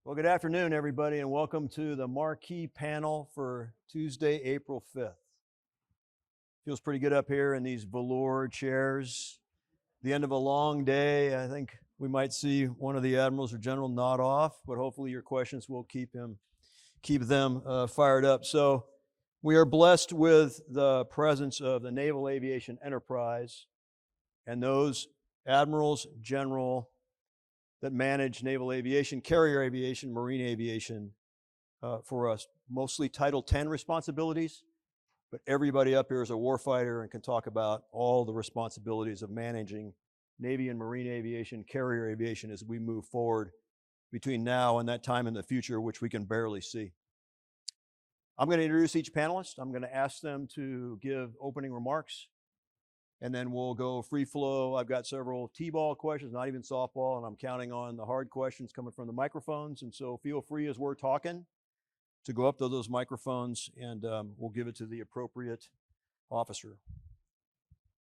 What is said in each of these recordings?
Well, good afternoon, everybody, and welcome to the marquee panel for Tuesday, April 5th. Feels pretty good up here in these velour chairs. The end of a long day. I think we might see one of the admirals or general nod off, but hopefully your questions will keep them fired up. So we are blessed with the presence of the Naval Aviation Enterprise and those admirals, general, that manage naval aviation, carrier aviation, marine aviation for us. Mostly Title 10 responsibilities, but everybody up here is a warfighter and can talk about all the responsibilities of managing Navy and marine aviation, carrier aviation as we move forward between now and that time in the future, which we can barely see. I'm going to introduce each panelist. I'm going to ask them to give opening remarks, and then we'll go free flow. I've got several T-ball questions, not even softball, and I'm counting on the hard questions coming from the microphones. And so feel free as we're talking to go up to those microphones, and we'll give it to the appropriate officer.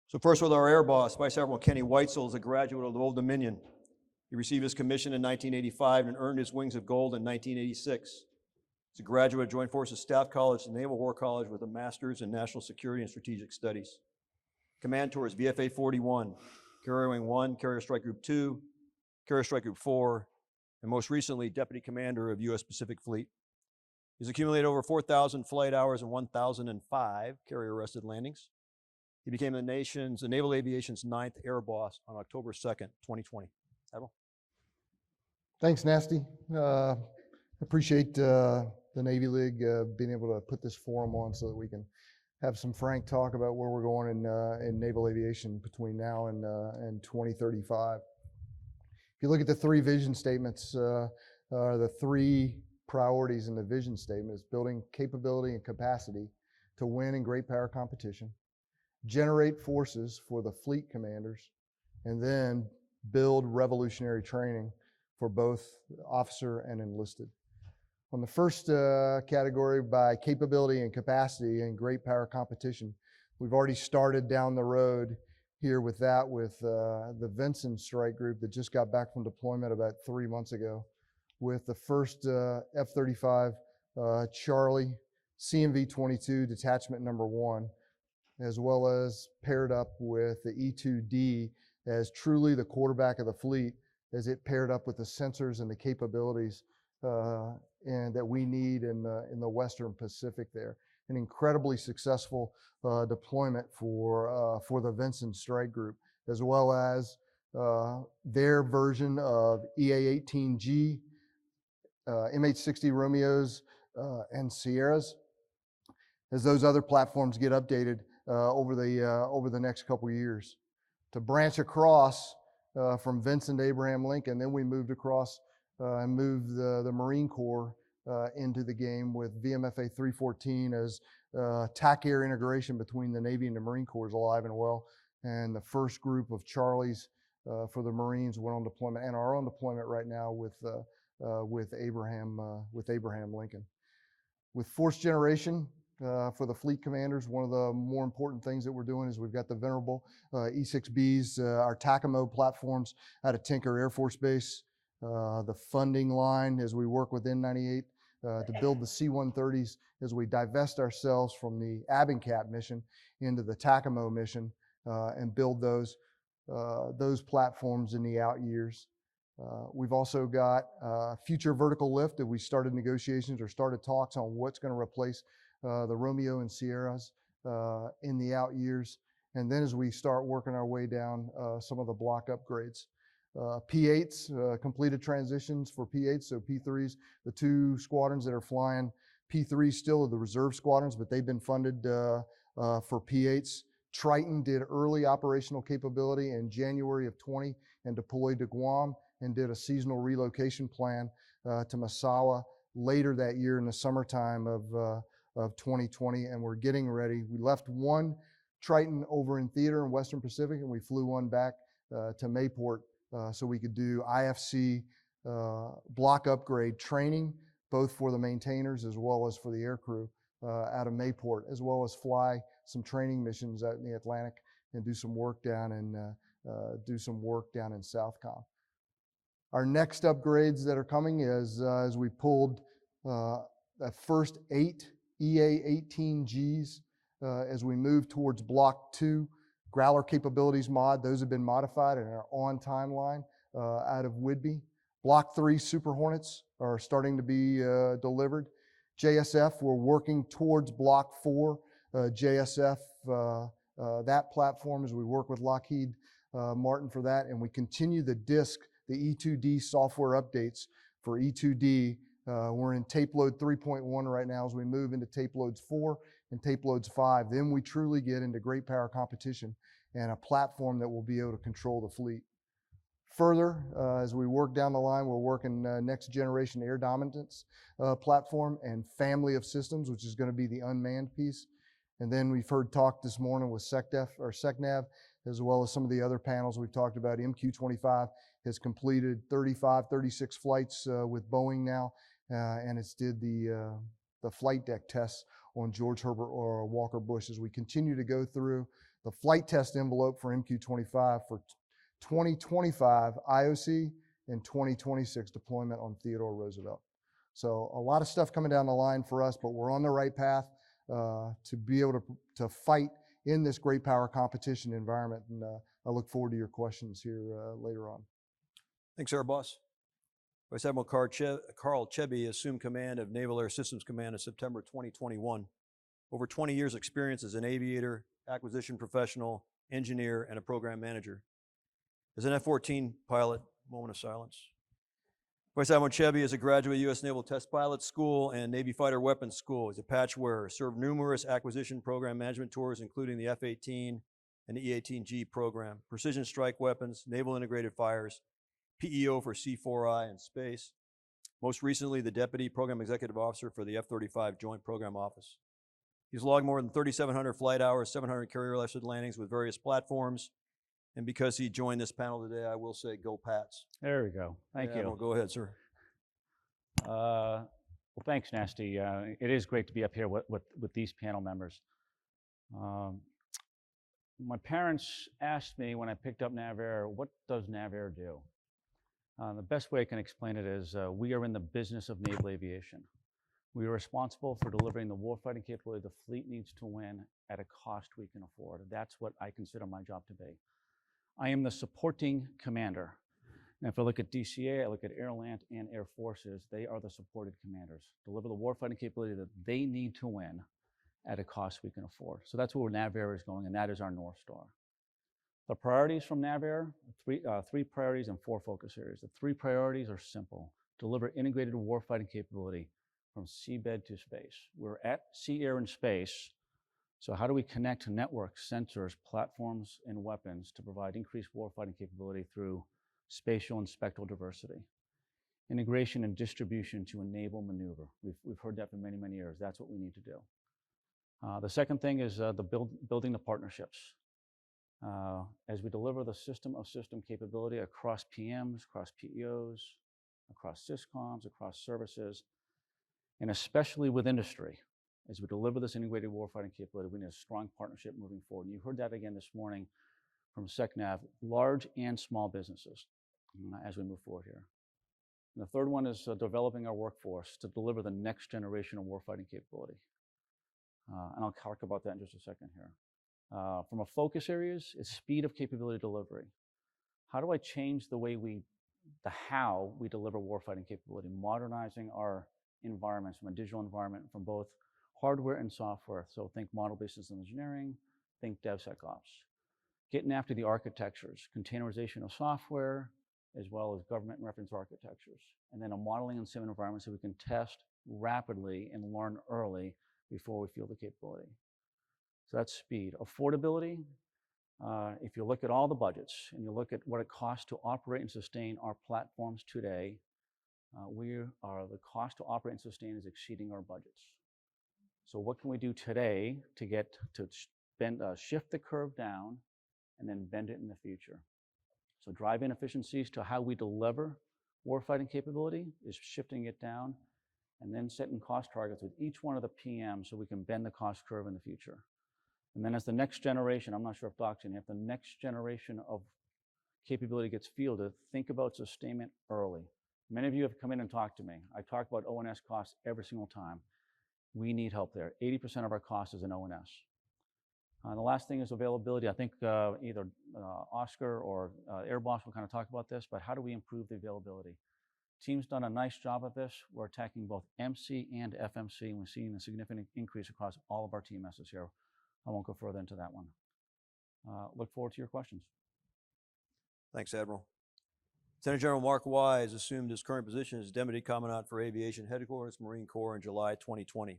So first with our air boss, Vice Admiral Kenny Weitzel is a graduate of the Old Dominion. He received his commission in 1985 and earned his Wings of Gold in 1986. He's a graduate of Joint Forces Staff College and Naval War College with a master's in National Security and Strategic Studies. Command Tours, VFA 41, Carrier Wing 1, Carrier Strike Group 2, Carrier Strike Group 4, and most recently, Deputy Commander of U.S. Pacific Fleet. He's accumulated over 4,000 flight hours and 1,005 carrier-arrested landings. He became the Naval Aviation's 9th Air Boss on October 2nd, 2020. Admiral? Thanks, Nasty. Appreciate the Navy League being able to put this forum on so that we can have some frank talk about where we're going in naval aviation between now and 2035. If you look at the three vision statements, the three priorities in the vision statement is building capability and capacity to win in great power competition, generate forces for the fleet commanders, and then build revolutionary training for both officer and enlisted. On the first category, by capability and capacity and great power competition, we've already started down the road here with that with the Vinson Strike Group that just got back from deployment about 3 months ago with the first F-35 Charlie CMV-22 detachment number 1, as well as paired up with the E-2D as truly the quarterback of the fleet as it paired up with the sensors and the capabilities and that we need in the Western Pacific there. An incredibly successful deployment for the Vinson Strike Group, as well as their version of EA-18G, MH-60 Romeos, and Sierras, as those other platforms get updated over the next couple of years. To branch across from Vinson to Abraham Lincoln, then we moved across and moved the Marine Corps into the game with VMFA 314 as TAC air integration between the Navy and the Marine Corps is alive and well. And the first group of Charlies for the Marines went on deployment and are on deployment right now with Abraham Lincoln. With force generation for the fleet commanders, one of the more important things that we're doing is we've got the venerable E-6Bs, our TACAMO platforms out of Tinker Air Force Base. The funding line as we work with N98 to build the C-130s as we divest ourselves from the ABINCAP mission into the TACAMO mission and build those platforms in the out years. We've also got future vertical lift that we started negotiations or started talks on what's going to replace the Romeo and Sierras in the out years. And then as we start working our way down some of the block upgrades. P8s, completed transitions for P8s, so P3s, the two squadrons that are flying P3s still are the reserve squadrons, but they've been funded for P8s. Triton did early operational capability in January of 20 and deployed to Guam and did a seasonal relocation plan to Massawa later that year in the summertime of 2020, and we're getting ready. We left one Triton over in theater in Western Pacific, and we flew one back to Mayport so we could do IFC block upgrade training, both for the maintainers as well as for the aircrew out of Mayport, as well as fly some training missions out in the Atlantic and do some work down in SouthCom. Our next upgrades that are coming is as we pulled the first 8 EA-18Gs as we move towards Block 2. Growler capabilities mod, those have been modified and are on timeline out of Whidbey. Block 3 Super Hornets are starting to be delivered. JSF, we're working towards Block 4 JSF, that platform as we work with Lockheed Martin for that, and we continue the DISC, the E2D software updates for E2D. We're in tape load 3.1 right now as we move into tape loads 4 and tape loads 5. Then we truly get into great power competition and a platform that will be able to control the fleet. Further, as we work down the line, we're working next generation air dominance platform and family of systems, which is going to be the unmanned piece. And then we've heard talk this morning with SecNav, as well as some of the other panels we've talked about. MQ-25 has completed 35, 36 flights with Boeing now, and it's did the flight deck tests on George Herbert or Walker Bush as we continue to go through the flight test envelope for MQ-25 for 2025 IOC and 2026 deployment on Theodore Roosevelt. So a lot of stuff coming down the line for us, but we're on the right path to be able to fight in this great power competition environment. And I look forward to your questions here later on. Thanks, Air Boss. Vice Admiral Carl Chebby assumed command of Naval Air Systems Command in September 2021. Over 20 years experience as an aviator, acquisition professional, engineer, and a program manager. As an F-14 pilot, moment of silence. Vice Admiral Chebby is a graduate of U.S. Naval Test Pilot School and Navy Fighter Weapons School. He's a patch wearer, served numerous acquisition program management tours, including the F-18 and the E-18G program, precision strike weapons, naval integrated fires, PEO for C4I and space. Most recently, the Deputy Program Executive Officer for the F-35 Joint Program Office. He's logged more than 3,700 flight hours, 700 carrier lesson landings with various platforms. And because he joined this panel today, I will say, go Pats. There we go. Thank you. Admiral, go ahead, sir. Well, thanks, Nasty. It is great to be up here with these panel members. My parents asked me when I picked up Navair, what does Navair do? The best way I can explain it is we are in the business of naval aviation. We are responsible for delivering the warfighting capability the fleet needs to win at a cost we can afford. That's what I consider my job to be. I am the supporting commander. And if I look at DCA, I look at Air, Land, and Air Forces, they are the supported commanders. Deliver the warfighting capability that they need to win at a cost we can afford. So that's where Navair is going, and that is our North Star. The priorities from Navair, three priorities and 4 focus areas. The 3 priorities are simple. Deliver integrated warfighting capability from seabed to space. We're at sea, air, and space. So how do we connect networks, sensors, platforms, and weapons to provide increased warfighting capability through spatial and spectral diversity? Integration and distribution to enable maneuver. We've heard that for many, many years. That's what we need to do. The second thing is building the partnerships. As we deliver the system of system capability across PMs, across PEOs, across SysComs, across services, and especially with industry. As we deliver this integrated warfighting capability, we need a strong partnership moving forward. And you heard that again this morning from SecNav, large and small businesses as we move forward here. And the third one is developing our workforce to deliver the next generation of warfighting capability. And I'll talk about that in just a second here. From a focus areas, it's speed of capability delivery. How do I change the how we deliver warfighting capability, modernizing our environments from a digital environment from both hardware and software. So think model-based system engineering, think DevSecOps. Getting after the architectures, containerization of software, as well as government reference architectures. And then a modeling and sim environment so we can test rapidly and learn early before we feel the capability. So that's speed. Affordability, if you look at all the budgets and you look at what it costs to operate and sustain our platforms today, the cost to operate and sustain is exceeding our budgets. So what can we do today to shift the curve down and then bend it in the future? So drive inefficiencies to how we deliver warfighting capability is shifting it down and then setting cost targets with each one of the PMs so we can bend the cost curve in the future. And then as the next generation, I'm not sure if Doc's in here, the next generation of capability gets fielded, think about sustainment early. Many of you have come in and talked to me. I talk about O&S costs every single time. We need help there. 80% of our cost is in O&S. The last thing is availability. I think either Oscar or Air Boss will kind of talk about this, but how do we improve the availability? Team's done a nice job of this. We're attacking both MC and FMC, and we're seeing a significant increase across all of our TMSs here. I won't go further into that one. Look forward to your questions. Thanks, Admiral. Lieutenant General Mark Wise assumed his current position as Deputy Commandant for Aviation Headquarters, Marine Corps in July 2020.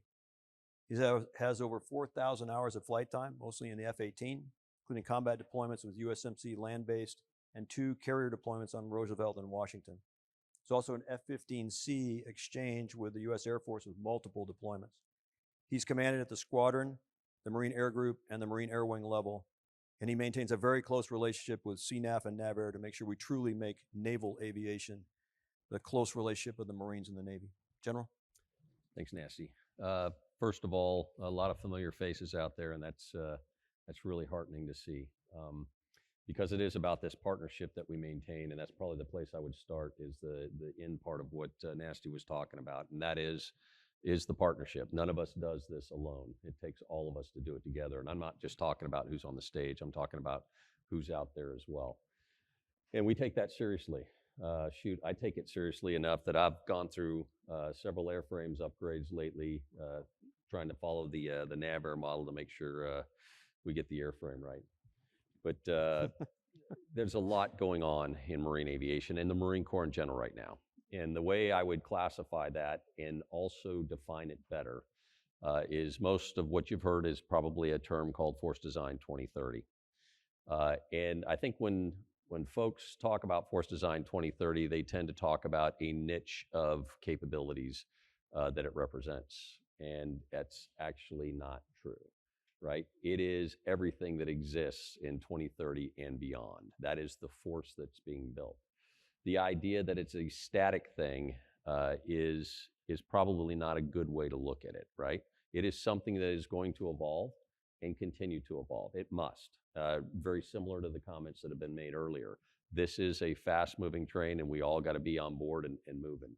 He has over 4,000 hours of flight time, mostly in the F-18, including combat deployments with USMC land-based and 2 carrier deployments on Roosevelt and Washington. There's also an F-15C exchange with the U.S. Air Force with multiple deployments. He's commanded at the squadron, the Marine Air Group, and the Marine Air Wing level, and he maintains a very close relationship with CNAF and Navair to make sure we truly make naval aviation the close relationship of the Marines and the Navy. General? Thanks, Nasty. First of all, a lot of familiar faces out there, and that's really heartening to see. Because it is about this partnership that we maintain, and that's probably the place I would start, is the end part of what Nasty was talking about, and that is the partnership. None of us does this alone. It takes all of us to do it together, and I'm not just talking about who's on the stage, I'm talking about who's out there as well. And we take that seriously. Shoot, I take it seriously enough that I've gone through several Airframes upgrades lately, trying to follow the Navair model to make sure we get the airframe right. But there's a lot going on in marine aviation and the Marine Corps in general right now. And the way I would classify that and also define it better is most of what you've heard is probably a term called Force Design 2030. And I think when folks talk about Force Design 2030, they tend to talk about a niche of capabilities that it represents. And that's actually not true. Right? It is everything that exists in 2030 and beyond. That is the force that's being built. The idea that it's a static thing is probably not a good way to look at it, right? It is something that is going to evolve and continue to evolve. It must. Very similar to the comments that have been made earlier. This is a fast-moving train, and we all got to be on board and moving.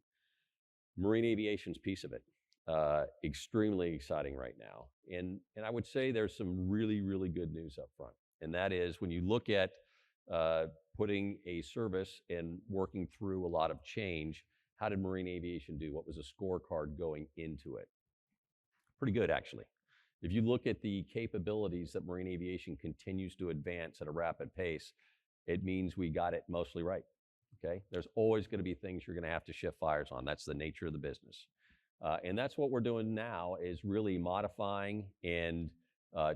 Marine aviation's piece of it. Extremely exciting right now. And I would say there's some really, really good news up front. And that is when you look at putting a service and working through a lot of change, how did marine aviation do? What was a scorecard going into it? Pretty good, actually. If you look at the capabilities that marine aviation continues to advance at a rapid pace, it means we got it mostly right, okay? There's always going to be things you're going to have to shift fires on. That's the nature of the business. And that's what we're doing now, is really modifying and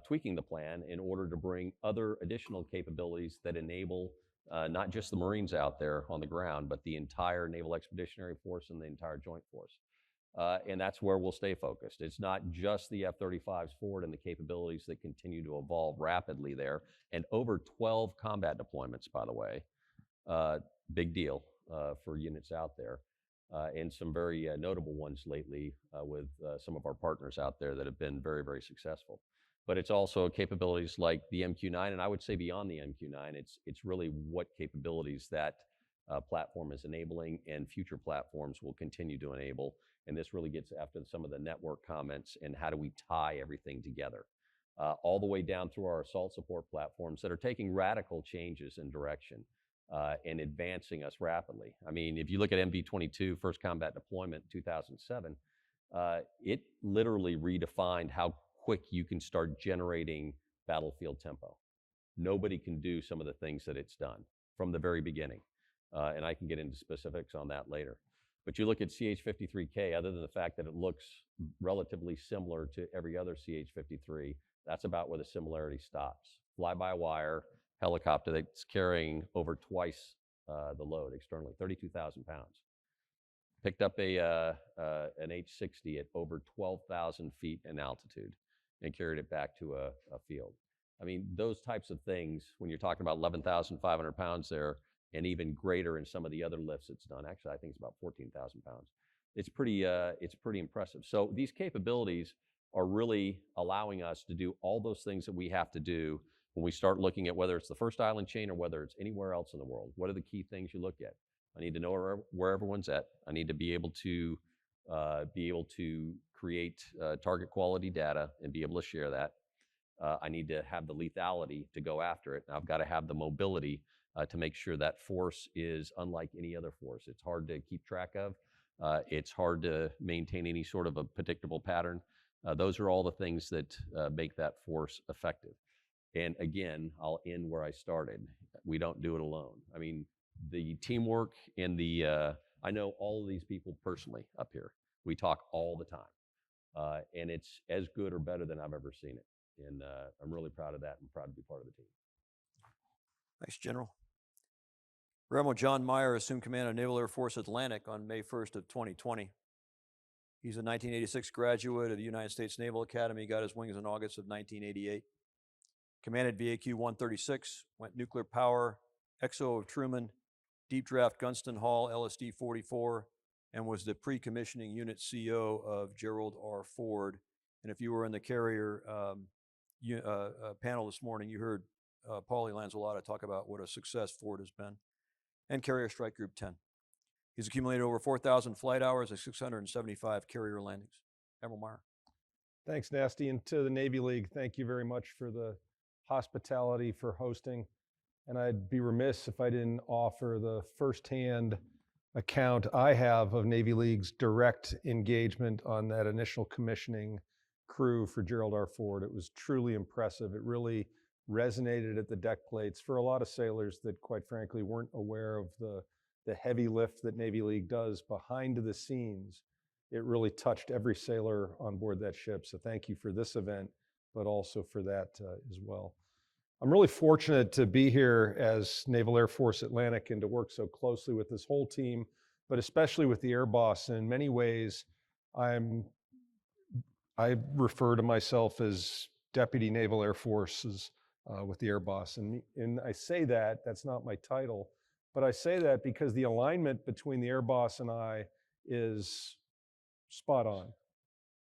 tweaking the plan in order to bring other additional capabilities that enable not just the Marines out there on the ground, but the entire Naval Expeditionary Force and the entire Joint Force. And that's where we'll stay focused. It's not just the F-35s forward and the capabilities that continue to evolve rapidly there. And over 12 combat deployments, by the way. Big deal for units out there. And some very notable ones lately with some of our partners out there that have been very, very successful. But it's also capabilities like the MQ-9, and I would say beyond the MQ-9, it's really what capabilities that platform is enabling and future platforms will continue to enable. And this really gets after some of the network comments and how do we tie everything together. All the way down through our assault support platforms that are taking radical changes in direction. And advancing us rapidly. I mean, if you look at MV-22, First Combat Deployment 2007, it literally redefined how quick you can start generating battlefield tempo. Nobody can do some of the things that it's done from the very beginning. And I can get into specifics on that later. But you look at CH-53K, other than the fact that it looks relatively similar to every other CH-53, that's about where the similarity stops. Fly-by-wire helicopter that's carrying over twice the load externally, 32,000 pounds. Picked up an H-60 at over 12,000 feet in altitude and carried it back to a field. I mean, those types of things, when you're talking about 11,500 pounds there, and even greater in some of the other lifts it's done. Actually, I think it's about 14,000 pounds. It's pretty impressive. So these capabilities are really allowing us to do all those things that we have to do When we start looking at whether it's the first island chain or whether it's anywhere else in the world, what are the key things you look at? I need to know where everyone's at. I need to be able to create target quality data and be able to share that. I need to have the lethality to go after it. And I've got to have the mobility to make sure that force is unlike any other force. It's hard to keep track of. It's hard to maintain any sort of a predictable pattern. Those are all the things that make that force effective. And again, I'll end where I started. We don't do it alone. I mean, the teamwork and I know all of these people personally up here. We talk all the time. And it's as good or better than I've ever seen it. And I'm really proud of that and proud to be part of the team. Thanks, General. Rear Admiral John Meyer assumed command of Naval Air Force Atlantic on May 1st of 2020. He's a 1986 graduate of the United States Naval Academy, got his wings in August of 1988. Commanded VAQ 136, went nuclear power, XO of Truman, deep draft Gunston Hall, LSD 44, and was the pre-commissioning unit CO of Gerald R. Ford. And if you were in the carrier panel this morning, you heard Paulie Lanzolata talk about what a success Ford has been, and Carrier Strike Group 10. He's accumulated over 4,000 flight hours and 675 carrier landings. Admiral Meyer. Thanks, Nasty. And to the Navy League, thank you very much for the hospitality, for hosting. And I'd be remiss if I didn't offer the firsthand account I have of Navy League's direct engagement on that initial commissioning crew for Gerald R. Ford. It was truly impressive. It really resonated at the deck plates for a lot of sailors that, quite frankly, weren't aware of the heavy lift that Navy League does behind the scenes. It really touched every sailor on board that ship. So thank you for this event, but also for that as well. I'm really fortunate to be here as Naval Air Force Atlantic and to work so closely with this whole team, but especially with the Air Boss. And in many ways, I refer to myself as Deputy Naval Air Forces with the Air Boss. And I say that's not my title, but I say that because the alignment between the Air Boss and I is spot on.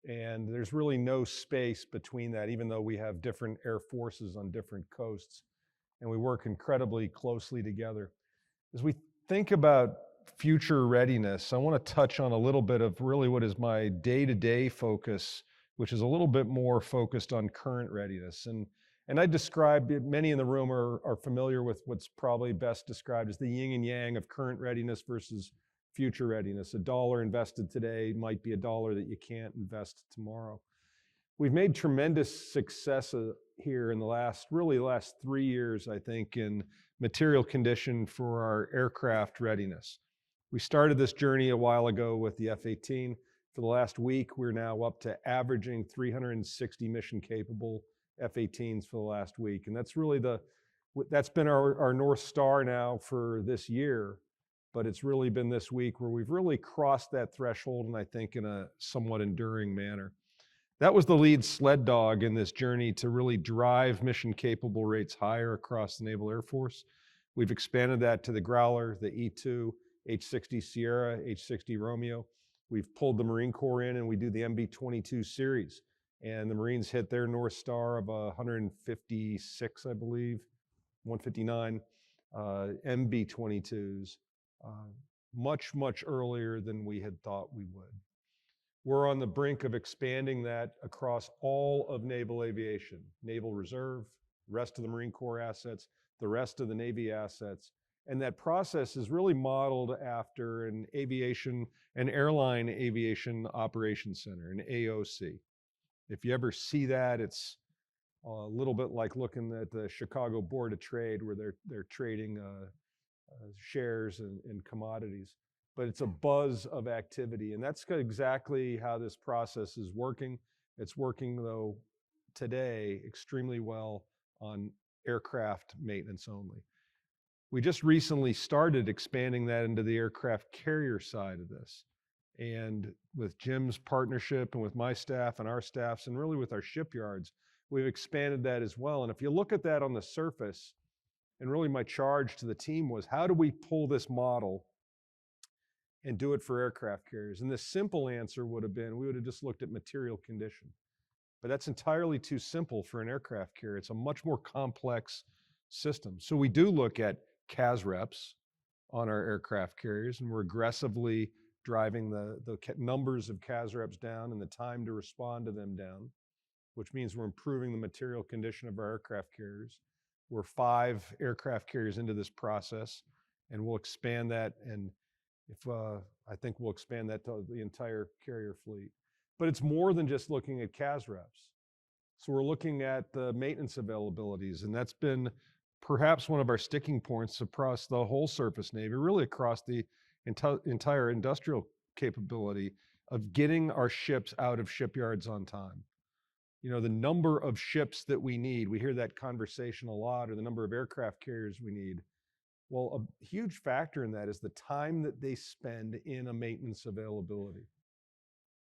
And there's really no space between that, even though we have different air forces on different coasts, and we work incredibly closely together. As we think about future readiness, I want to touch on a little bit of really what is my day-to-day focus, which is a little bit more focused on current readiness. And I described it, many in the room are familiar with what's probably best described as the yin and yang of current readiness versus future readiness. $1 invested today might be $1 that you can't invest tomorrow. We've made tremendous success here in the last 3 years, I think, in material condition for our aircraft readiness. We started this journey a while ago with the F-18. For the last week, we're now up to averaging 360 mission capable F-18s for the last week. And that's really that's been our North Star now for this year. But it's really been this week where we've really crossed that threshold, and I think in a somewhat enduring manner. That was the lead sled dog in this journey to really drive mission capable rates higher across the Naval Air Force. We've expanded that to the Growler, the E-2, H-60 Sierra, H-60 Romeo. We've pulled the Marine Corps in, and we do the MB-22 series. And the Marines hit their North Star of 156, I believe, 159 MB-22s. Much, much earlier than we had thought we would. We're on the brink of expanding that across all of naval aviation, Naval Reserve, the rest of the Marine Corps assets, the rest of the Navy assets. And that process is really modeled after an airline aviation operations center, an AOC. If you ever see that, it's a little bit like looking at the Chicago Board of Trade where they're trading shares and commodities, but it's a buzz of activity. And that's exactly how this process is working. It's working, though, today extremely well on aircraft maintenance only. We just recently started expanding that into the aircraft carrier side of this. And with Jim's partnership and with my staff and our staffs and really with our shipyards, we've expanded that as well. And if you look at that on the surface, and really my charge to the team was, how do we pull this model and do it for aircraft carriers? And the simple answer would have been, we would have just looked at material condition. But that's entirely too simple for an aircraft carrier. It's a much more complex system. So we do look at CAS reps on our aircraft carriers, and we're aggressively driving the numbers of CAS reps down and the time to respond to them down, which means we're improving the material condition of our aircraft carriers. We're 5 aircraft carriers into this process, and we'll expand that, and I think we'll expand that to the entire carrier fleet. But it's more than just looking at CAS reps. So we're looking at the maintenance availabilities, and that's been perhaps one of our sticking points across the whole surface Navy, really across the entire industrial capability of getting our ships out of shipyards on time. You know, the number of ships that we need, we hear that conversation a lot, or the number of aircraft carriers we need. Well, a huge factor in that is the time that they spend in a maintenance availability.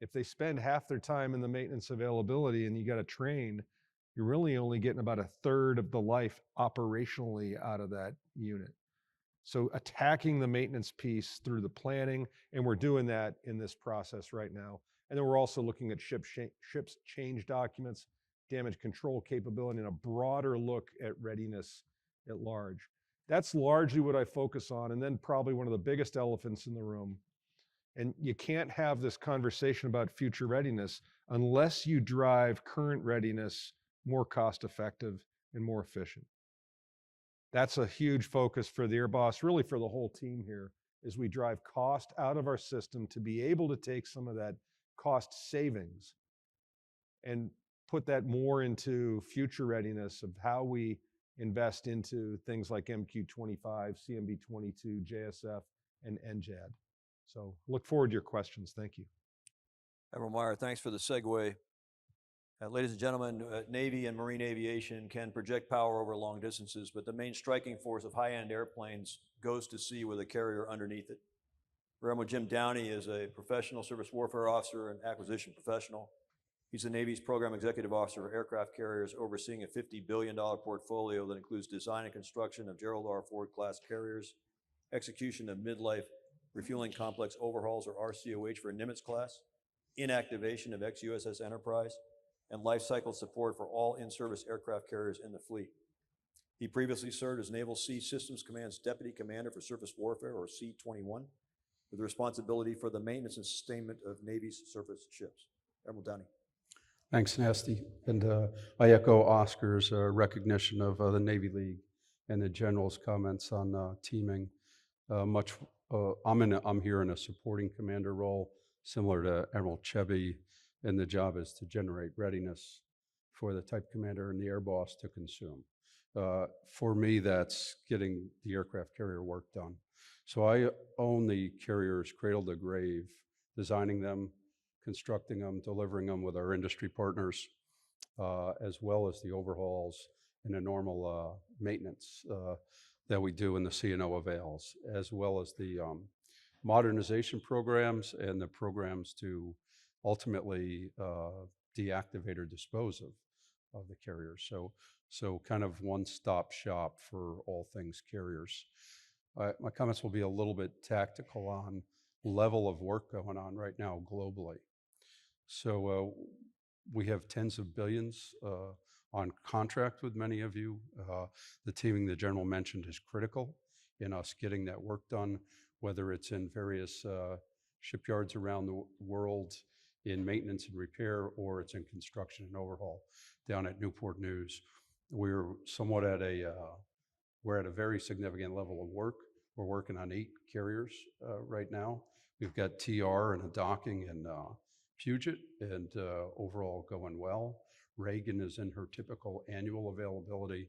If they spend half their time in the maintenance availability and you got to train, you're really only getting about 1/3 of the life operationally out of that unit. So attacking the maintenance piece through the planning, and we're doing that in this process right now. And then we're also looking at ships change documents, damage control capability, and a broader look at readiness at large. That's largely what I focus on. And then probably one of the biggest elephants in the room, and you can't have this conversation about future readiness unless you drive current readiness more cost effective and more efficient. That's a huge focus for the Airboss, really for the whole team here, is we drive cost out of our system to be able to take some of that cost savings and put that more into future readiness of how we invest into things like MQ-25, CMB-22, JSF, and NJAD. So look forward to your questions. Thank you. Admiral Meyer, thanks for the segue. Ladies and gentlemen, Navy and Marine aviation can project power over long distances, but the main striking force of high-end airplanes goes to sea with a carrier underneath it. Admiral Jim Downey is a professional surface warfare officer and acquisition professional. He's the Navy's program executive officer for aircraft carriers, overseeing a $50 billion portfolio that includes design and construction of Gerald R. Ford class carriers, execution of midlife refueling complex overhauls, or RCOH, for Nimitz class, inactivation of ex-USS Enterprise, and life cycle support for all in-service aircraft carriers in the fleet. He previously served as Naval Sea Systems Command's Deputy Commander for Surface Warfare, or C-21, with responsibility for the maintenance and sustainment of Navy's surface ships. Admiral Downey. Thanks, Nasty. And I echo Oscar's recognition of the Navy League and the General's comments on teaming. I'm here in a supporting commander role, similar to Admiral Chevy, and the job is to generate readiness for the type commander and the air boss to consume. For me, that's getting the aircraft carrier work done. So I own the carriers cradle to grave, designing them, constructing them, delivering them with our industry partners, as well as the overhauls and the normal maintenance that we do in the C&O avails, as well as the modernization programs and the programs to ultimately deactivate or dispose of the carriers. So kind of one-stop shop for all things carriers. My comments will be a little bit tactical on level of work going on right now globally. So we have tens of billions on contract with many of you. The teaming the General mentioned is critical in us getting that work done, whether it's in various shipyards around the world in maintenance and repair, or it's in construction and overhaul down at Newport News. We're somewhat at we're at a very significant level of work. We're working on 8 carriers right now. We've got TR and a docking in Puget, and overall going well. Reagan is in her typical annual availability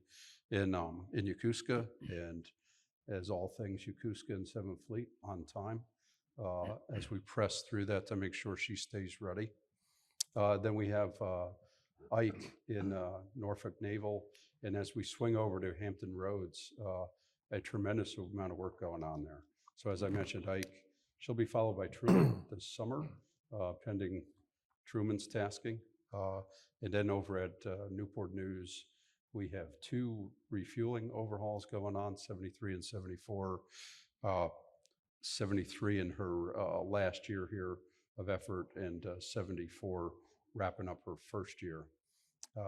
in Yokosuka, and as all things Yokosuka and 7th Fleet on time, as we press through that to make sure she stays ready. Then we have Ike in Norfolk Naval, and as we swing over to Hampton Roads, a tremendous amount of work going on there. So as I mentioned, Ike, she'll be followed by Truman this summer, pending Truman's tasking. And then over at Newport News, we have 2 refueling overhauls going on, 73 and 74. 73 in her last year here of effort, and 74 wrapping up her first year.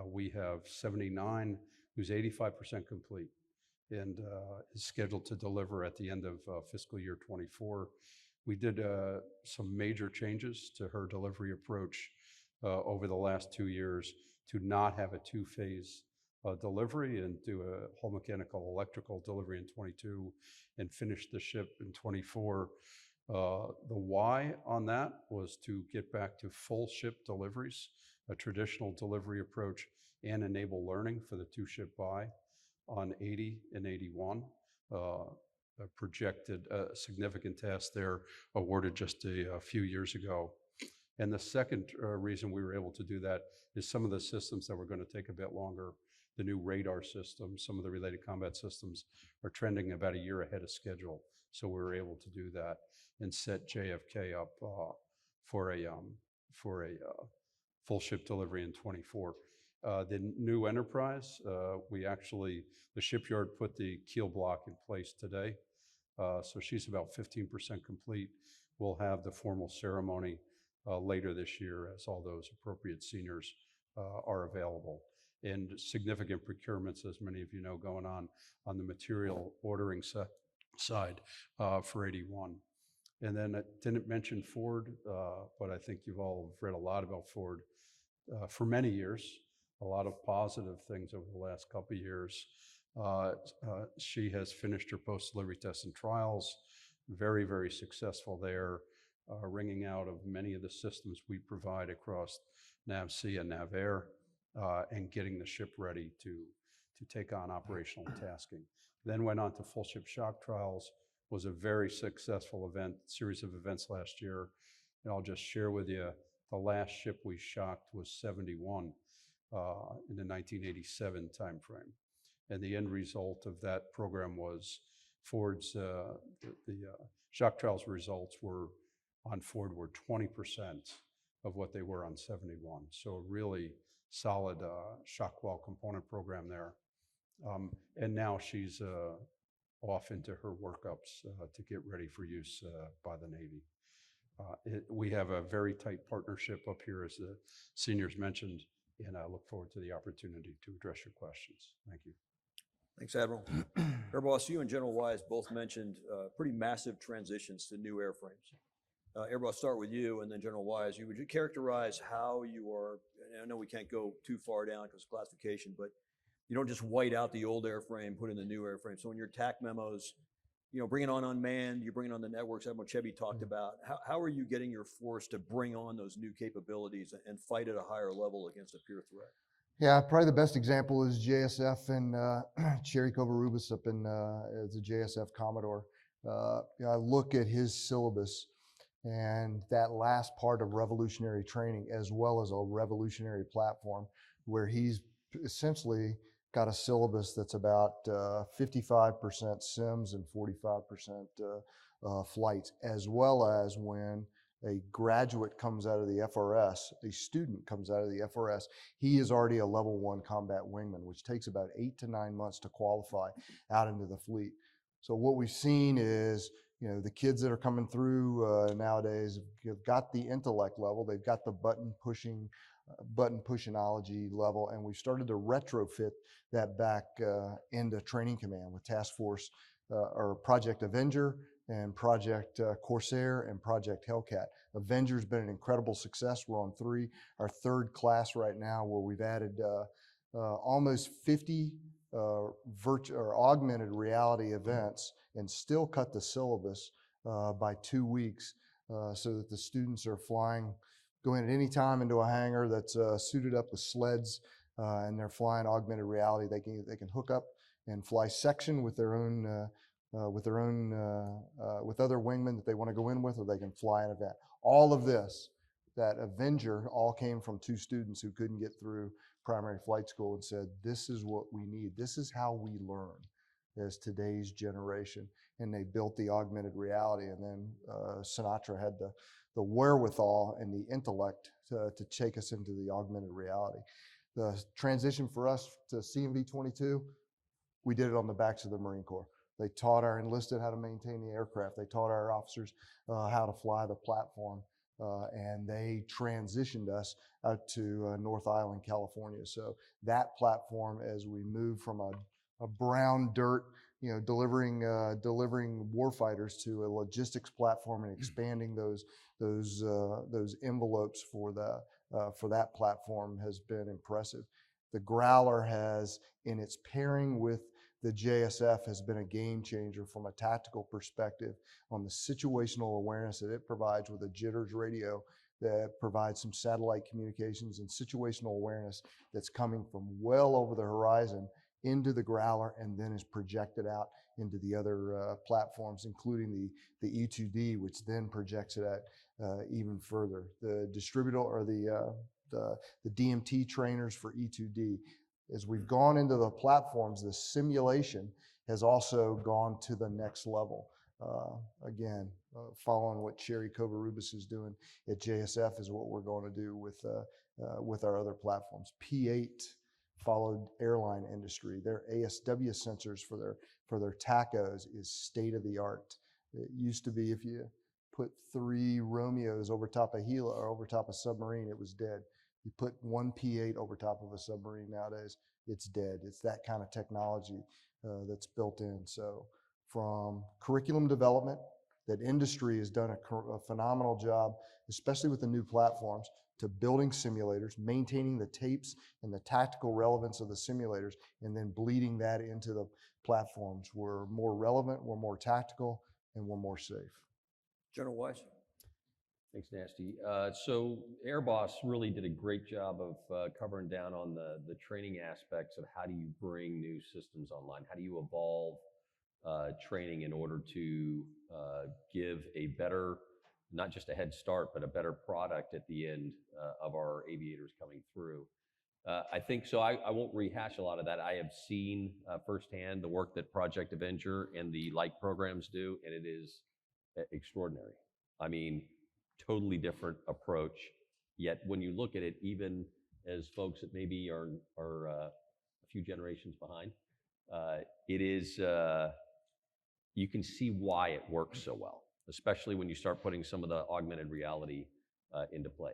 We have 79, who's 85% complete and is scheduled to deliver at the end of fiscal year 24. We did some major changes to her delivery approach over the last 2 years to not have a two-phase delivery and do a whole mechanical electrical delivery in 22 and finish the ship in 24. The why on that was to get back to full ship deliveries, a traditional delivery approach, and enable learning for the two-ship buy on 80 and 81. A projected significant task there awarded just a few years ago. And the second reason we were able to do that is some of the systems that were going to take a bit longer, the new radar systems, some of the related combat systems are trending about a year ahead of schedule. So we were able to do that and set JFK up for a full ship delivery in 24. The new Enterprise, the shipyard put the keel block in place today. So she's about 15% complete. We'll have the formal ceremony later this year as all those appropriate seniors are available. And significant procurements, as many of you know, going on the material ordering side for 81. And then I didn't mention Ford, but I think you've all read a lot about Ford for many years, a lot of positive things over the last couple of years. She has finished her post-delivery tests and trials, very, very successful there, wringing out of many of the systems we provide across NAVC and Navair, and getting the ship ready to take on operational tasking. Then went on to full ship shock trials, was a very successful series of events last year. And I'll just share with you, the last ship we shocked was 71 in the 1987 timeframe. And the end result of that program was Ford's, the shock trials results on Ford were 20% of what they were on 71. So a really solid shock wall component program there. And now she's off into her workups to get ready for use by the Navy. We have a very tight partnership up here, as the seniors mentioned, and I look forward to the opportunity to address your questions. Thank you. Thanks, Admiral. Air Boss, you and General Wise both mentioned pretty massive transitions to new airframes. Air Boss, start with you, and then General Wise. Would you characterize how you are, and I know we can't go too far down because of classification, but you don't just white out the old airframe, put in the new airframe. So in your TAC memos, bringing on unmanned, you're bringing on the networks Admiral Chevy talked about. How are you getting your force to bring on those new capabilities and fight at a higher level against a peer threat? Yeah, probably the best example is JSF and Cherry Covarrubias up in as a JSF Commodore. I look at his syllabus and that last part of revolutionary training, as well as a revolutionary platform, where he's essentially got a syllabus that's about 55% sims and 45% flights, as well as when a graduate comes out of the FRS, a student comes out of the FRS, he is already a level 1 combat wingman, which takes about 8 to 9 months to qualify out into the fleet. So what we've seen is, the kids that are coming through nowadays have got the intellect level, they've got the button pushingology level, and we've started to retrofit that back into training command with Task Force or Project Avenger and Project Corsair and Project Hellcat. Avenger's been an incredible success. We're on our third class right now, where we've added almost 50 virtual or augmented reality events and still cut the syllabus by 2 weeks so that the students are going at any time into a hangar that's suited up with sleds and they're flying augmented reality. They can hook up and fly section with their own with other wingmen that they want to go in with, or they can fly an event. All of this, that Avenger, all came from 2 students who couldn't get through primary flight school and said, this is what we need. This is how we learn as today's generation. And they built the augmented reality. And then Sinatra had the wherewithal and the intellect to take us into the augmented reality. The transition for us to CMV-22, we did it on the backs of the Marine Corps. They taught our enlisted how to maintain the aircraft. They taught our officers how to fly the platform. and they transitioned us out to North Island, California. So that platform, as we move from a brown dirt, delivering warfighters to a logistics platform and expanding those envelopes for that platform, has been impressive. The Growler has, in its pairing with the JSF, has been a game changer from a tactical perspective on the situational awareness that it provides with a jitters radio that provides some satellite communications and situational awareness that's coming from well over the horizon into the Growler and then is projected out into the other platforms, including the E2D, which then projects it at even further. The distributor or the DMT trainers for E2D. As we've gone into the platforms, the simulation has also gone to the next level. Again, following what Sherry Kovarubis is doing at JSF is what we're going to do with our other platforms. P8 followed airline industry. Their ASW sensors for their tachos is state of the art. It used to be if you put 3 Romeos over top of Gila or over top of submarine, it was dead. You put 1 P8 over top of a submarine nowadays, it's dead. It's that kind of technology that's built in. So from curriculum development, that industry has done a phenomenal job, especially with the new platforms, to building simulators, maintaining the tapes and the tactical relevance of the simulators, and then bleeding that into the platforms. We're more relevant, we're more tactical, and we're more safe. General Weiss. Thanks, Nasty. So Airboss really did a great job of covering down on the training aspects of how do you bring new systems online? How do you evolve training in order to give a better, not just a head start, but a better product at the end of our aviators coming through? I think so. I won't rehash a lot of that. I have seen firsthand the work that Project Avenger and the like programs do, and it is extraordinary. I mean, totally different approach. Yet when you look at it, even as folks that maybe are a few generations behind, it is, you can see why it works so well, especially when you start putting some of the augmented reality into play.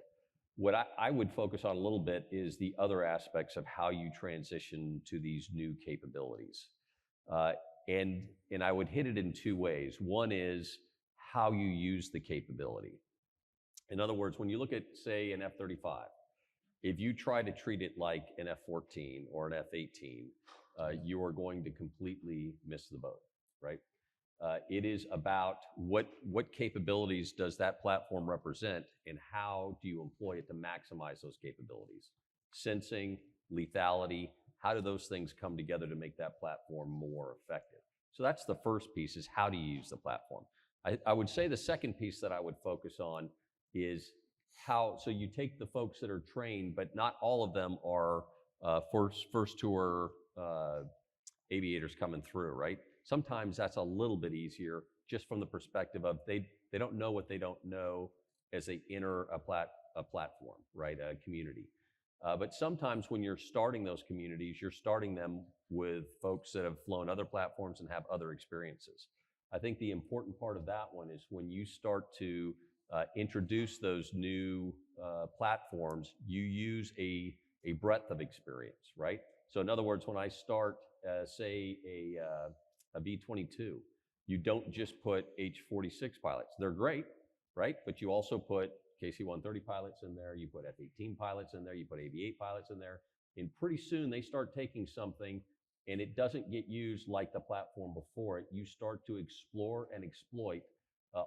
What I would focus on a little bit is the other aspects of how you transition to these new capabilities. And I would hit it in 2 ways. One is how you use the capability. In other words, when you look at, say, an F-35, if you try to treat it like an F-14 or an F-18, you are going to completely miss the boat, right? It is about what capabilities does that platform represent and how do you employ it to maximize those capabilities? Sensing, lethality, how do those things come together to make that platform more effective? So that's the first piece, is how do you use the platform? I would say the second piece that I would focus on is how, so you take the folks that are trained, but not all of them are first tour aviators coming through, right? Sometimes that's a little bit easier just from the perspective of they don't know what they don't know as they enter a platform, right, a community. But sometimes when you're starting those communities, you're starting them with folks that have flown other platforms and have other experiences. I think the important part of that one is when you start to introduce those new platforms, you use a breadth of experience, right? So in other words, when I start, say, a V-22, you don't just put H-46 pilots. They're great, right? But you also put KC-130 pilots in there, you put F-18 pilots in there, you put AV-8 pilots in there, and pretty soon they start taking something and it doesn't get used like the platform before it. You start to explore and exploit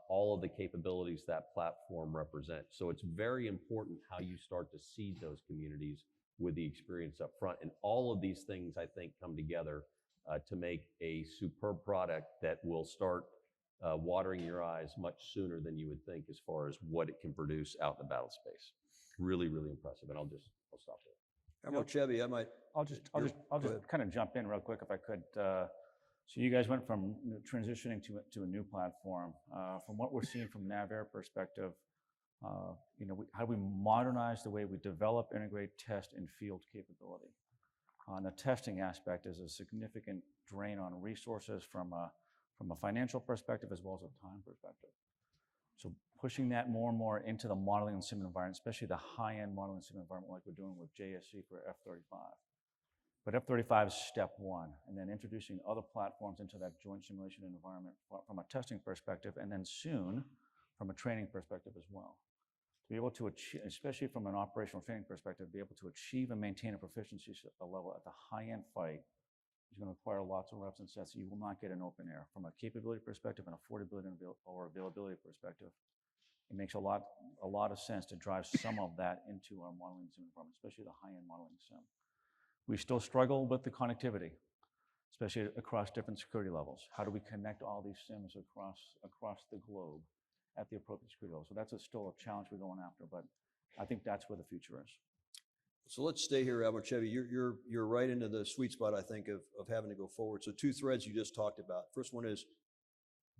all of the capabilities that platform represents. So it's very important how you start to seed those communities with the experience up front. And all of these things, I think, come together to make a superb product that will start watering your eyes much sooner than you would think as far as what it can produce out in the battle space. Really, really impressive. And I'll stop there. How about Chevy? I'll just kind of jump in real quick if I could. So you guys went from transitioning to a new platform. From what we're seeing from Navair perspective, how do we modernize the way we develop, integrate, test, and field capability? The testing aspect is a significant drain on resources from a financial perspective as well as a time perspective. So pushing that more and more into the modeling and sim environment, especially the high-end modeling and sim environment like we're doing with JSC for F-35. But F-35 is step one, and then introducing other platforms into that joint simulation environment from a testing perspective, and then soon from a training perspective as well. To be able to achieve, especially from an operational training perspective, be able to achieve and maintain a proficiency level at the high-end fight is going to require lots of reps and sets that you will not get in open air. From a capability perspective and affordability or availability perspective, it makes a lot of sense to drive some of that into our modeling sim environment, especially the high-end modeling sim. We still struggle with the connectivity, especially across different security levels. How do we connect all these sims across the globe at the appropriate security level? So that's still a challenge we're going after, but I think that's where the future is. So let's stay here, Admiral Chevy. You're right into the sweet spot, I think, of having to go forward. So two threads you just talked about. First one is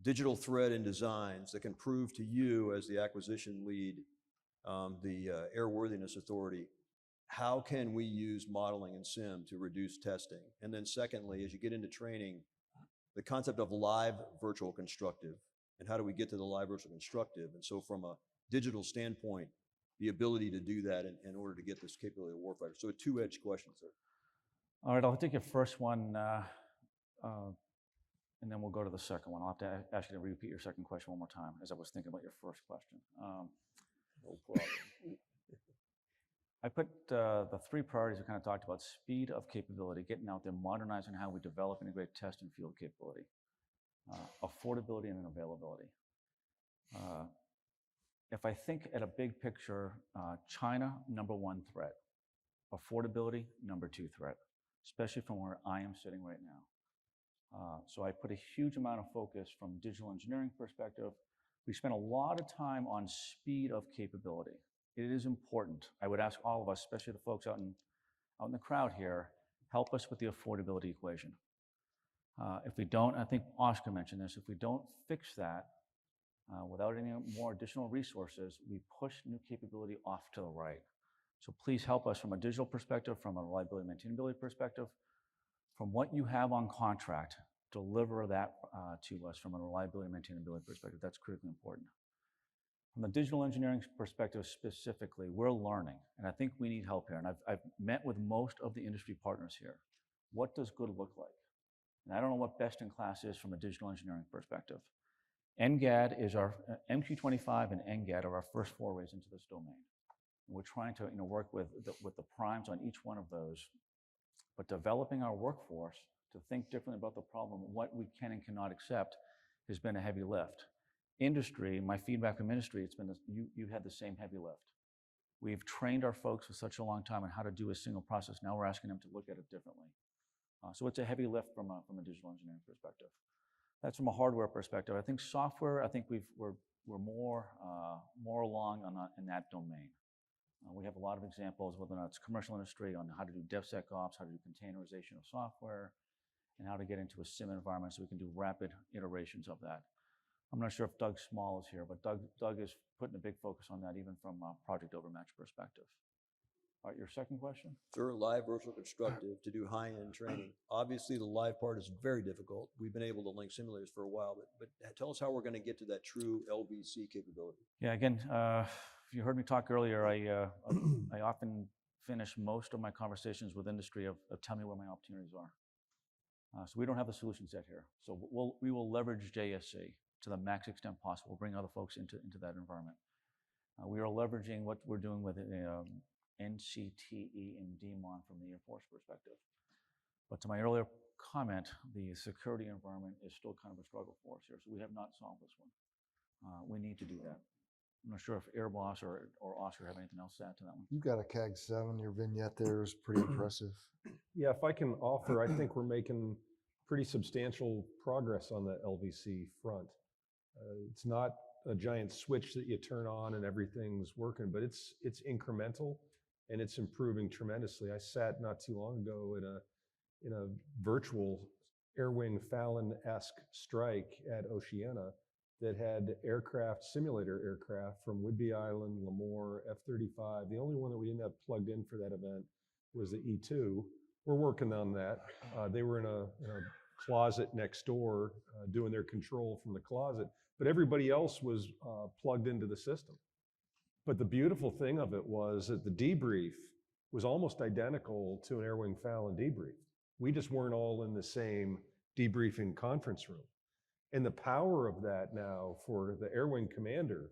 digital thread and designs that can prove to you as the acquisition lead, the Airworthiness Authority, how can we use modeling and sim to reduce testing? And then secondly, as you get into training, the concept of live virtual constructive, and how do we get to the live virtual constructive? And so from a digital standpoint, the ability to do that in order to get this capability of warfighter. So a two-edged question, sir. All right, I'll take your first one, and then we'll go to the second one. I'll have to ask you to repeat your second question one more time, as I was thinking about your first question. No problem. I put the three priorities we kind of talked about: speed of capability, getting out there, modernizing how we develop, integrate, test, and field capability, affordability, and then availability. If I think at a big picture, China, number one threat. Affordability, number two threat, especially from where I am sitting right now. So I put a huge amount of focus from digital engineering perspective. We spent a lot of time on speed of capability. It is important. I would ask all of us, especially the folks out in the crowd here, help us with the affordability equation. If we don't, I think Oscar mentioned this, if we don't fix that, without any more additional resources, we push new capability off to the right. So please help us from a digital perspective, from a reliability and maintainability perspective, from what you have on contract, deliver that to us from a reliability and maintainability perspective. That's critically important. From the digital engineering perspective specifically, we're learning, and I think we need help here. And I've met with most of the industry partners here. What does good look like? And I don't know what best in class is from a digital engineering perspective. NGAD is our, MQ-25 and NGAD are our first forays into this domain. And we're trying to work with the primes on each one of those, but developing our workforce to think differently about the problem, what we can and cannot accept, has been a heavy lift. Industry, my feedback from industry, it's been you had the same heavy lift. We've trained our folks for such a long time on how to do a single process. Now we're asking them to look at it differently. So it's a heavy lift from a digital engineering perspective. That's from a hardware perspective. I think software, I think we're more along in that domain. We have a lot of examples, whether or not it's commercial industry, on how to do DevSecOps, how to do containerization of software, and how to get into a sim environment so we can do rapid iterations of that. I'm not sure if Doug Small is here, but Doug is putting a big focus on that, even from a project overmatch perspective. All right, your second question? Sir, live virtual constructive to do high-end training. Obviously, the live part is very difficult. We've been able to link simulators for a while, but tell us how we're going to get to that true LVC capability. Yeah, again, if you heard me talk earlier, I often finish most of my conversations with industry of tell me where my opportunities are. So we don't have the solution set here. So we will leverage JSC to the max extent possible. We'll bring other folks into that environment. We are leveraging what we're doing with NCTE and DMON from the Air Force perspective. But to my earlier comment, the security environment is still kind of a struggle for us here. So we have not solved this one. We need to do that. I'm not sure if Airboss or Oscar have anything else to add to that one. You've got a CAG 7. Your vignette there is pretty impressive. Yeah, if I can offer, I think we're making pretty substantial progress on the LVC front. It's not a giant switch that you turn on and everything's working, but it's incremental and it's improving tremendously. I sat not too long ago in a virtual Air Wing Fallon-esque strike at Oceana that had simulator aircraft from Whidbey Island, Lemoore, F-35. The only one that we didn't have plugged in for that event was the E-2. We're working on that. They were in a closet next door doing their control from the closet, but everybody else was plugged into the system. But the beautiful thing of it was that the debrief was almost identical to an Air Wing Fallon debrief. We just weren't all in the same debriefing conference room. And the power of that now for the Air Wing commander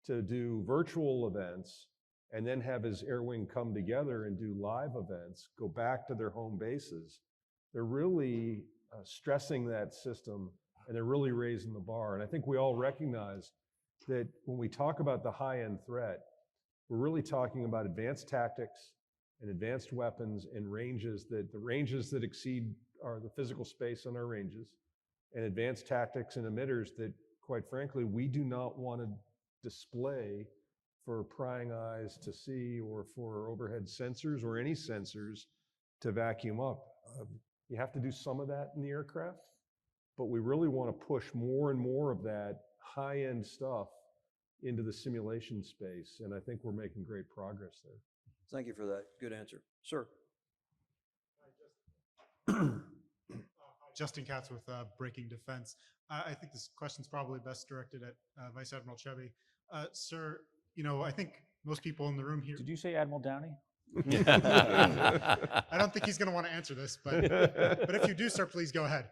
to do virtual events and then have his Air Wing come together and do live events, go back to their home bases, they're really stressing that system, and they're really raising the bar. And I think we all recognize that when we talk about the high-end threat, we're really talking about advanced tactics and advanced weapons and ranges that exceed the physical space on our ranges, and advanced tactics and emitters that, quite frankly, we do not want to display for prying eyes to see, or for overhead sensors or any sensors to vacuum up. You have to do some of that in the aircraft, but we really want to push more and more of that high-end stuff into the simulation space, and I think we're making great progress there. Thank you for that. Good answer. Sir. Justin Katz with Breaking Defense. I think this question's probably best directed at Vice Admiral Chevy. Sir, I think most people in the room here. Did you say Admiral Downey? I don't think he's going to want to answer this, but if you do, sir, please go ahead.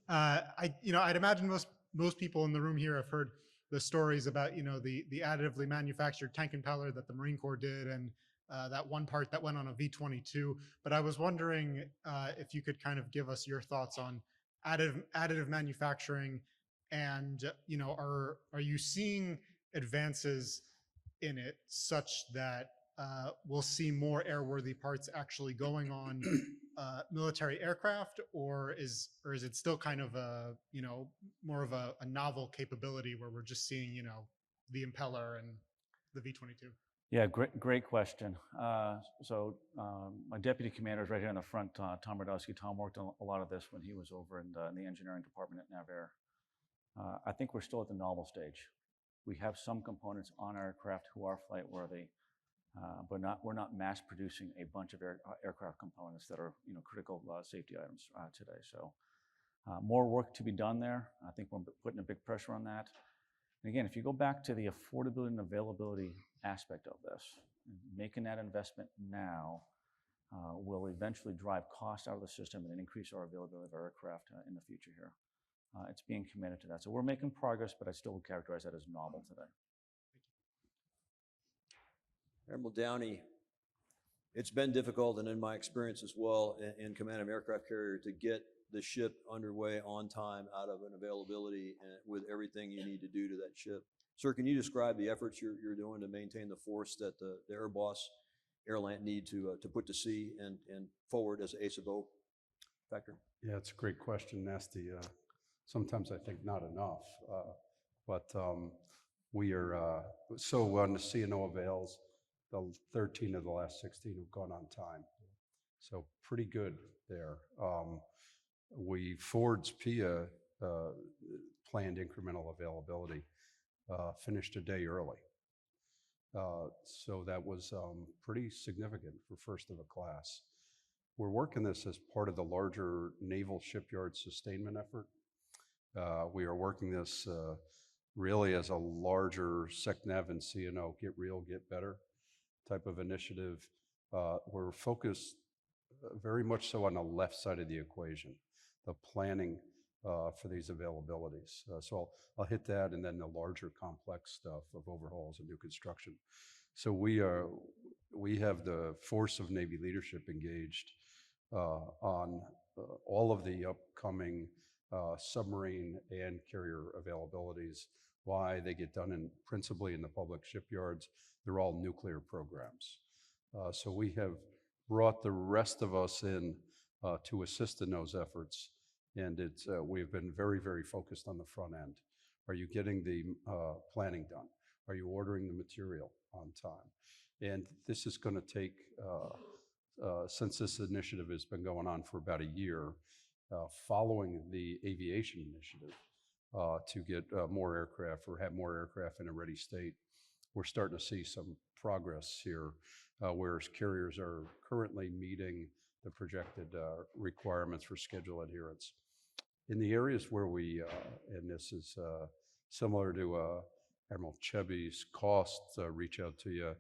I'd imagine most people in the room here have heard the stories about the additively manufactured tank impeller that the Marine Corps did, and that one part that went on a V-22. But I was wondering if you could kind of give us your thoughts on additive manufacturing, and are you seeing advances in it such that we'll see more airworthy parts actually going on military aircraft, or is it still kind of a more of a novel capability where we're just seeing the impeller and the V-22? Yeah, great question. My deputy commander is right here in the front, Tom Radowski. Tom worked on a lot of this when he was over in the engineering department at Navair. I think we're still at the novel stage. We have some components on our aircraft who are flight worthy, but we're not mass producing a bunch of aircraft components that are critical safety items today. So more work to be done there. I think we're putting a big pressure on that. And again, if you go back to the affordability and availability aspect of this, making that investment now will eventually drive costs out of the system and increase our availability of our aircraft in the future here. It's being committed to that. So we're making progress, but I still would characterize that as novel today. Admiral Downey, it's been difficult, and in my experience as well, in command of aircraft carrier, to get the ship underway on time, out of an availability, and with everything you need to do to that ship. Sir, can you describe the efforts you're doing to maintain the force that the Air Boss Airland need to put to sea and forward as ace of O factor? Yeah, it's a great question, Nasty. Sometimes I think not enough, but we are, so on the CNO avails, the 13 of the last 16 have gone on time. So pretty good there. Ford's PIA planned incremental availability finished a day early. So that was pretty significant for first of a class. We're working this as part of the larger naval shipyard sustainment effort. We are working this really as a larger SecNav and CNO, get real, get better type of initiative. We're focused very much so on the left side of the equation, the planning for these availabilities. So I'll hit that, and then the larger complex stuff of overhauls and new construction. So we have the force of Navy leadership engaged on all of the upcoming submarine and carrier availabilities. Why they get done principally in the public shipyards. They're all nuclear programs. So we have brought the rest of us in to assist in those efforts. And we've been very, very focused on the front end. Are you getting the planning done? Are you ordering the material on time? And this is going to take, since this initiative has been going on for about a year, following the aviation initiative to get more aircraft or have more aircraft in a ready state, we're starting to see some progress here, whereas carriers are currently meeting the projected requirements for schedule adherence. In the areas where we, and this is similar to Admiral Cheby's cost reach out to you,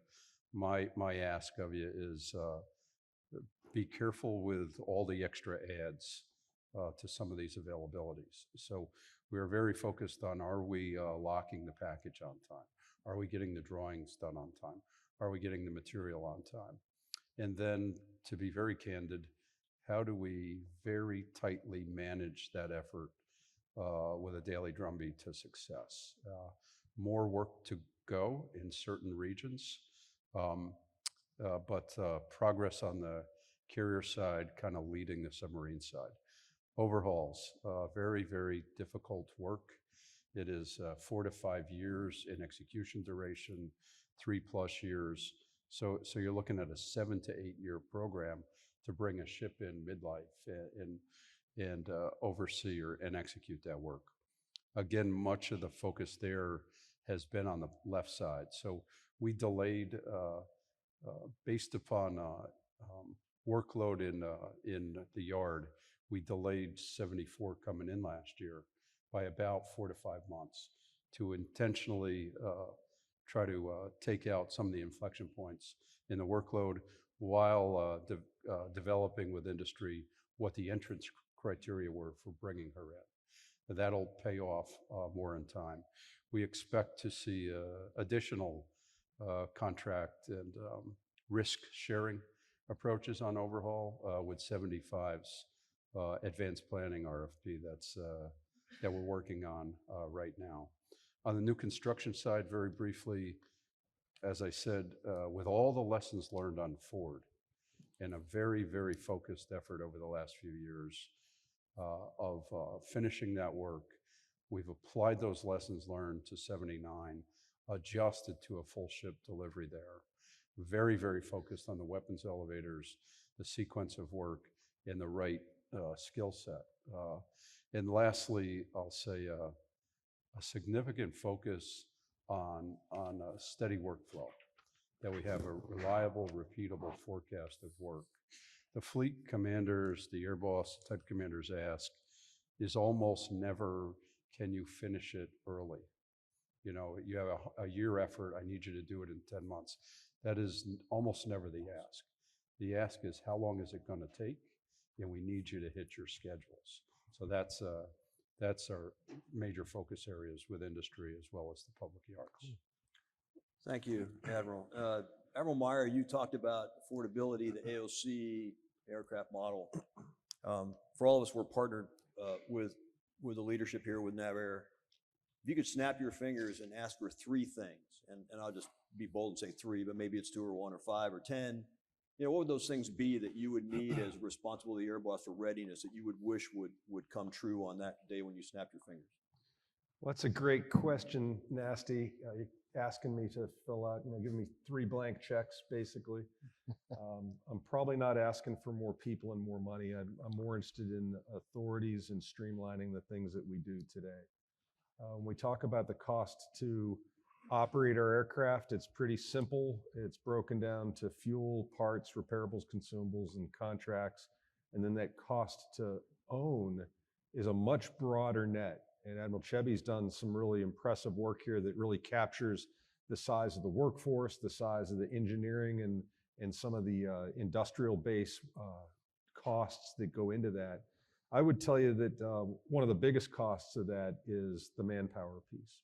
my ask of you is be careful with all the extra adds to some of these availabilities. So we are very focused on, are we locking the package on time? Are we getting the drawings done on time? Are we getting the material on time? And then, to be very candid, how do we very tightly manage that effort with a daily drumbeat to success? More work to go in certain regions, but progress on the carrier side kind of leading the submarine side. Overhauls, very, very difficult work. It is 4 to 5 years in execution duration, 3+ years. So you're looking at a 7 to 8 year program to bring a ship in midlife and oversee and execute that work. Again, much of the focus there has been on the left side. So we delayed, based upon workload in the yard, we delayed 74 coming in last year by about 4 to 5 months to intentionally try to take out some of the inflection points in the workload while developing with industry what the entrance criteria were for bringing her in. That'll pay off more in time. We expect to see additional contract and risk sharing approaches on overhaul with 75's advanced planning RFP that we're working on right now. On the new construction side, very briefly, as I said, with all the lessons learned on Ford and a very, very focused effort over the last few years of finishing that work, we've applied those lessons learned to 79, adjusted to a full ship delivery there. Very, very focused on the weapons elevators, the sequence of work, and the right skill set. And lastly, I'll say a significant focus on a steady workflow, that we have a reliable, repeatable forecast of work. The fleet commanders, the air boss type commanders ask is almost never, can you finish it early? You know, you have a year effort, I need you to do it in 10 months. That is almost never the ask. The ask is, how long is it going to take? And we need you to hit your schedules. So that's our major focus areas with industry as well as the public yards. Thank you, Admiral. Admiral Meyer, you talked about affordability, the AOC aircraft model. For all of us, we're partnered with the leadership here with Navair. If you could snap your fingers and ask for 3 things, and I'll just be bold and say 3, but maybe it's 2 or 1 or 5 or 10, you know, what would those things be that you would need as responsible to the air boss for readiness that you would wish would come true on that day when you snapped your fingers? Well, that's a great question, Nasty. You're asking me to fill out, give me 3 blank checks, basically. I'm probably not asking for more people and more money. I'm more interested in authorities and streamlining the things that we do today. When we talk about the cost to operate our aircraft, it's pretty simple. It's broken down to fuel, parts, repairables, consumables, and contracts. And then that cost to own is a much broader net. And Admiral Cheby's done some really impressive work here that really captures the size of the workforce, the size of the engineering, and some of the industrial base costs that go into that. I would tell you that one of the biggest costs of that is the manpower piece.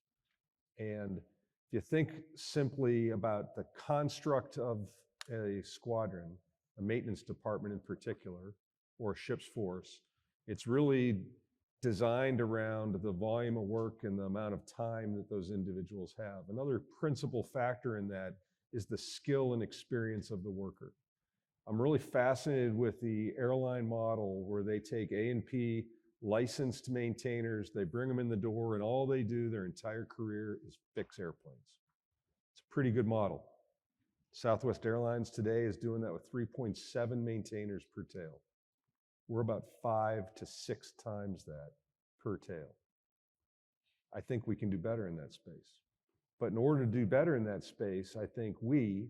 And if you think simply about the construct of a squadron, a maintenance department in particular, or a ship's force, it's really designed around the volume of work and the amount of time that those individuals have. Another principal factor in that is the skill and experience of the worker. I'm really fascinated with the airline model where they take A&P licensed maintainers, they bring them in the door, and all they do their entire career is fix airplanes. It's a pretty good model. Southwest Airlines today is doing that with 3.7 maintainers per tail. We're about 5 to 6 times that per tail. I think we can do better in that space. But in order to do better in that space, I think we,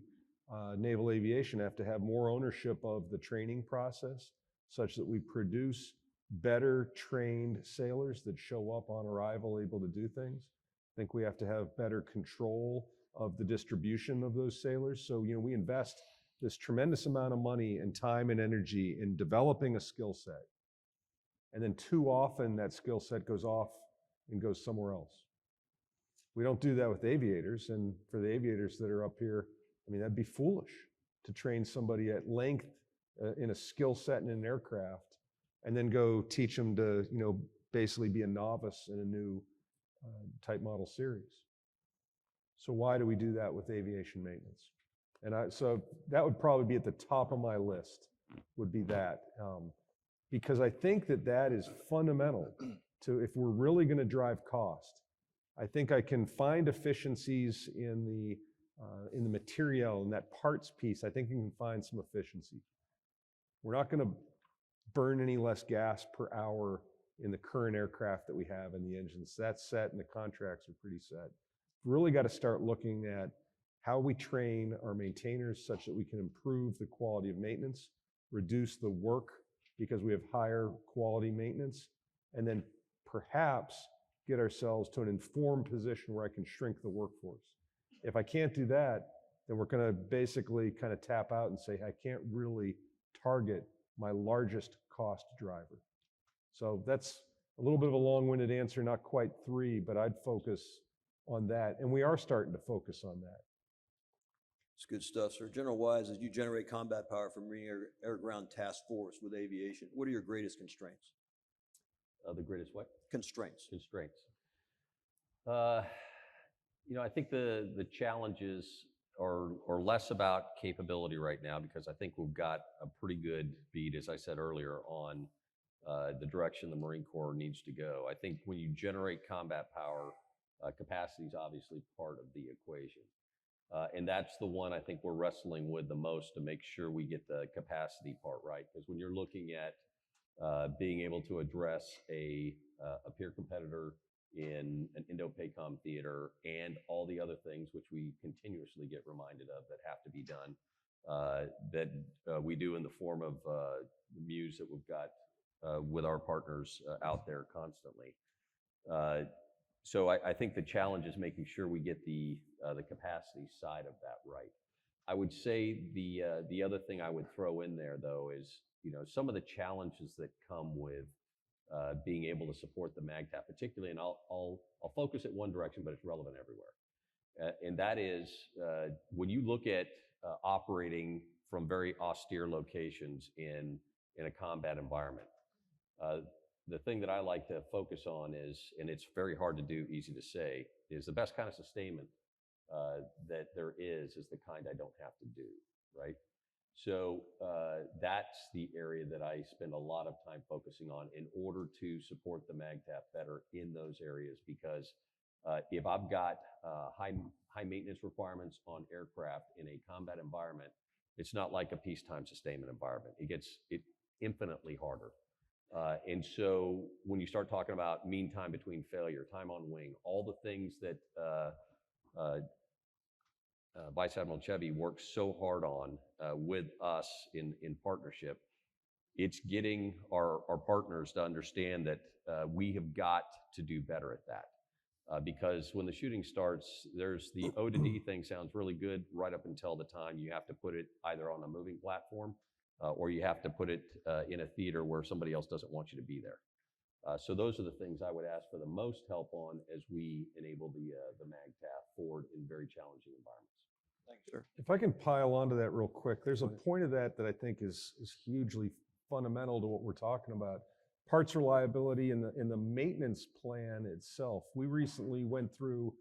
Naval Aviation have to have more ownership of the training process such that we produce better trained sailors that show up on arrival able to do things. I think we have to have better control of the distribution of those sailors. So, we invest this tremendous amount of money and time and energy in developing a skill set. And then too often that skill set goes off and goes somewhere else. We don't do that with aviators. And for the aviators that are up here, that'd be foolish to train somebody at length in a skill set in an aircraft and then go teach them to, basically be a novice in a new type model series. So why do we do that with aviation maintenance? And so that would probably be at the top of my list, would be that. Because I think that is fundamental to, if we're really going to drive cost. I think I can find efficiencies in the material, in that parts piece. I think you can find some efficiency. We're not going to burn any less gas per hour in the current aircraft that we have in the engines. That's set and the contracts are pretty set. We've really got to start looking at how we train our maintainers such that we can improve the quality of maintenance, reduce the work because we have higher quality maintenance, and then perhaps get ourselves to an informed position where I can shrink the workforce. If I can't do that, then we're going to basically kind of tap out and say, I can't really target my largest cost driver. So that's a little bit of a long-winded answer, not quite 3, but I'd focus on that. And we are starting to focus on that. It's good stuff, sir. General Wise, as you generate combat power from Marine Air Ground Task Force with aviation, what are your greatest constraints? The greatest what? Constraints. Constraints. I think the challenges are less about capability right now, because I think we've got a pretty good beat, as I said earlier, on the direction the Marine Corps needs to go. I think when you generate combat power, capacity is obviously part of the equation. And that's the one I think we're wrestling with the most, to make sure we get the capacity part right. Because when you're looking at being able to address a peer competitor in an Indo-PACOM theater and all the other things which we continuously get reminded of that have to be done, that we do in the form of the Muse that we've got with our partners out there constantly. So I think the challenge is making sure we get the capacity side of that right. I would say the other thing I would throw in there, though, is some of the challenges that come with being able to support the MAGTF, particularly, and I'll focus it one direction, but it's relevant everywhere. And that is when you look at operating from very austere locations in a combat environment. The thing that I like to focus on is, and it's very hard to do, easy to say, is the best kind of sustainment that there is the kind I don't have to do, right? So that's the area that I spend a lot of time focusing on in order to support the MAGTF better in those areas, because if I've got high maintenance requirements on aircraft in a combat environment, it's not like a peacetime sustainment environment. It gets infinitely harder. And so when you start talking about mean time between failure, time on wing, all the things that Vice Admiral Chevy works so hard on with us in partnership, it's getting our partners to understand that we have got to do better at that. Because when the shooting starts, there's the O to D thing sounds really good right up until the time you have to put it either on a moving platform or you have to put it in a theater where somebody else doesn't want you to be there. So those are the things I would ask for the most help on as we enable the MAGTF forward in very challenging environments. Thanks, sir. If I can pile onto that real quick, there's a point of that I think is hugely fundamental to what we're talking about. Parts reliability in the maintenance plan itself. We recently went through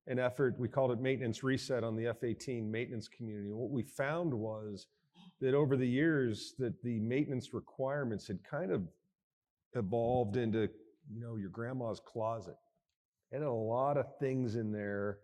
an effort, we called it Maintenance Reset on the F-18 maintenance community. And what we found was that over the years that the maintenance requirements had kind of evolved into, your grandma's closet. It had a lot of things in there